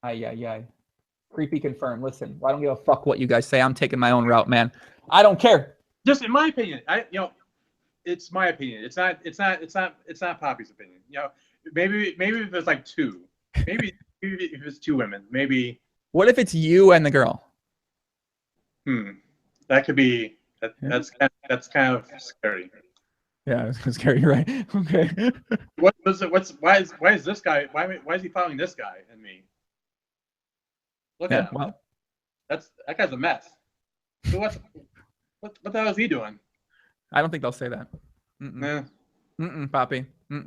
S1: Aye. Creepy confirmed. Listen, I don't give a fuck what you guys say. I'm taking my own route, man. I don't care.
S2: Just in my opinion, it's my opinion. It's not Poppy's opinion. You know, maybe if it's like 2, maybe if it's 2 women, maybe.
S1: What if it's you and the girl?
S2: That could be. That's kind of scary.
S1: Yeah, it's scary, right? Okay.
S2: Why is this guy? Why is he following this guy and me? Look at him.
S1: Well,
S2: that guy's a mess. So what the hell is he doing?
S1: I don't think they'll say that. Poppy. I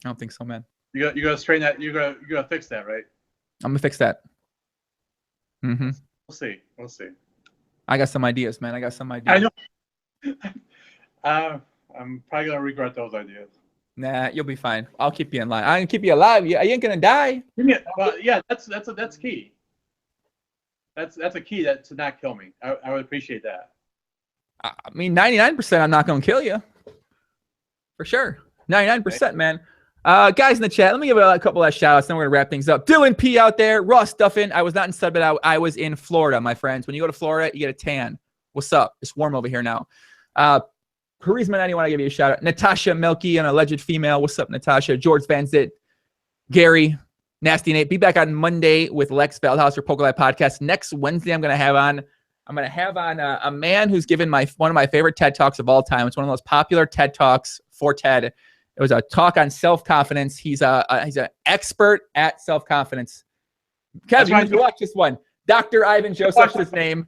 S1: don't think so, man.
S2: You gotta straighten that. You gotta fix that, right?
S1: I'm gonna fix that.
S2: We'll see.
S1: I got some ideas, man. I
S2: know. I'm probably gonna regret those ideas.
S1: Nah, you'll be fine. I'll keep you in line. I'm gonna keep you alive. You ain't gonna die.
S2: Well, yeah, that's key. That's a key to not kill me. I would appreciate that.
S1: I mean, 99%, I'm not gonna kill you. For sure. 99%, man. Guys in the chat, let me give a couple of shout outs, then we're gonna wrap things up. Dylan P out there, Ross Duffin. I was not in Sud, but I was in Florida, my friends. When you go to Florida, you get a tan. What's up? It's warm over here now. Charisma, I want to give you a shout out. Natasha Milky, an alleged female. What's up, Natasha? George Van Zit, Gary, Nasty Nate. Be back on Monday with Lex Veldhouse for Poker Live Podcast. Next Wednesday, I'm going to have on a man who's given one of my favorite TED Talks of all time. It's one of the most popular TED Talks for TED. It was a talk on self-confidence. He's an expert at self-confidence. Kev, you need to watch this one. Dr. Ivan Joseph's his name.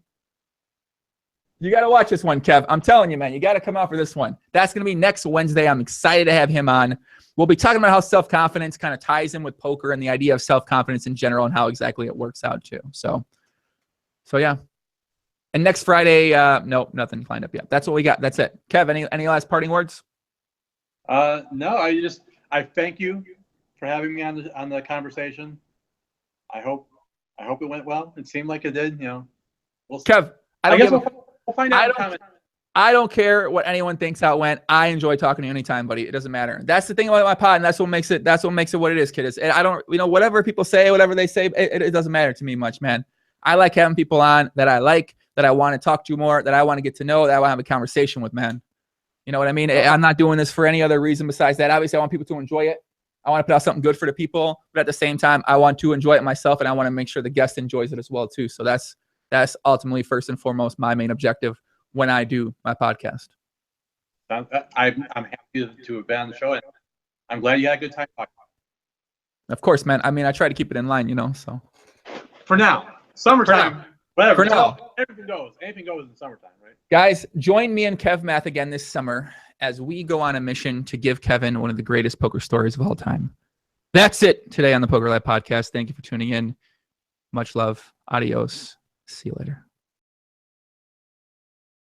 S1: You got to watch this one, Kev. I'm telling you, man, you got to come out for this one. That's going to be next Wednesday. I'm excited to have him on. We'll be talking about how self-confidence kind of ties in with poker and the idea of self-confidence in general and how exactly it works out too. So yeah. And next Friday, nope, nothing lined up yet. That's what we got. That's it. Kev, any last parting words?
S2: No, I thank you for having me on the conversation. I hope it went well. It seemed like it did. We'll see.
S1: Kev,
S2: I guess we'll find out in the comments.
S1: I don't care what anyone thinks how it went. I enjoy talking to you anytime, buddy. It doesn't matter. That's the thing about my pod, and that's what makes it what it is, kid. I don't, whatever people say, whatever they say, it doesn't matter to me much, man. I like having people on that I like, that I want to talk to more, that I want to get to know, that I want to have a conversation with, man. You know what I mean? I'm not doing this for any other reason besides that. Obviously, I want people to enjoy it. I want to put out something good for the people, but at the same time, I want to enjoy it myself, and I want to make sure the guest enjoys it as well too. So that's ultimately first and foremost my main objective when I do my podcast.
S2: I'm happy to have been on the show, and I'm glad you had a good time talking.
S1: Of course, man. I mean, I try to keep it in line, so.
S2: For now, summertime, whatever.
S1: For now.
S2: Everything goes. Anything goes in summertime, right?
S1: Guys, join me and Kevmath again this summer as we go on a mission to give Kevin one of the greatest poker stories of all time. That's it today on the Poker Live podcast. Thank you for tuning in. Much love. Adios. See you later.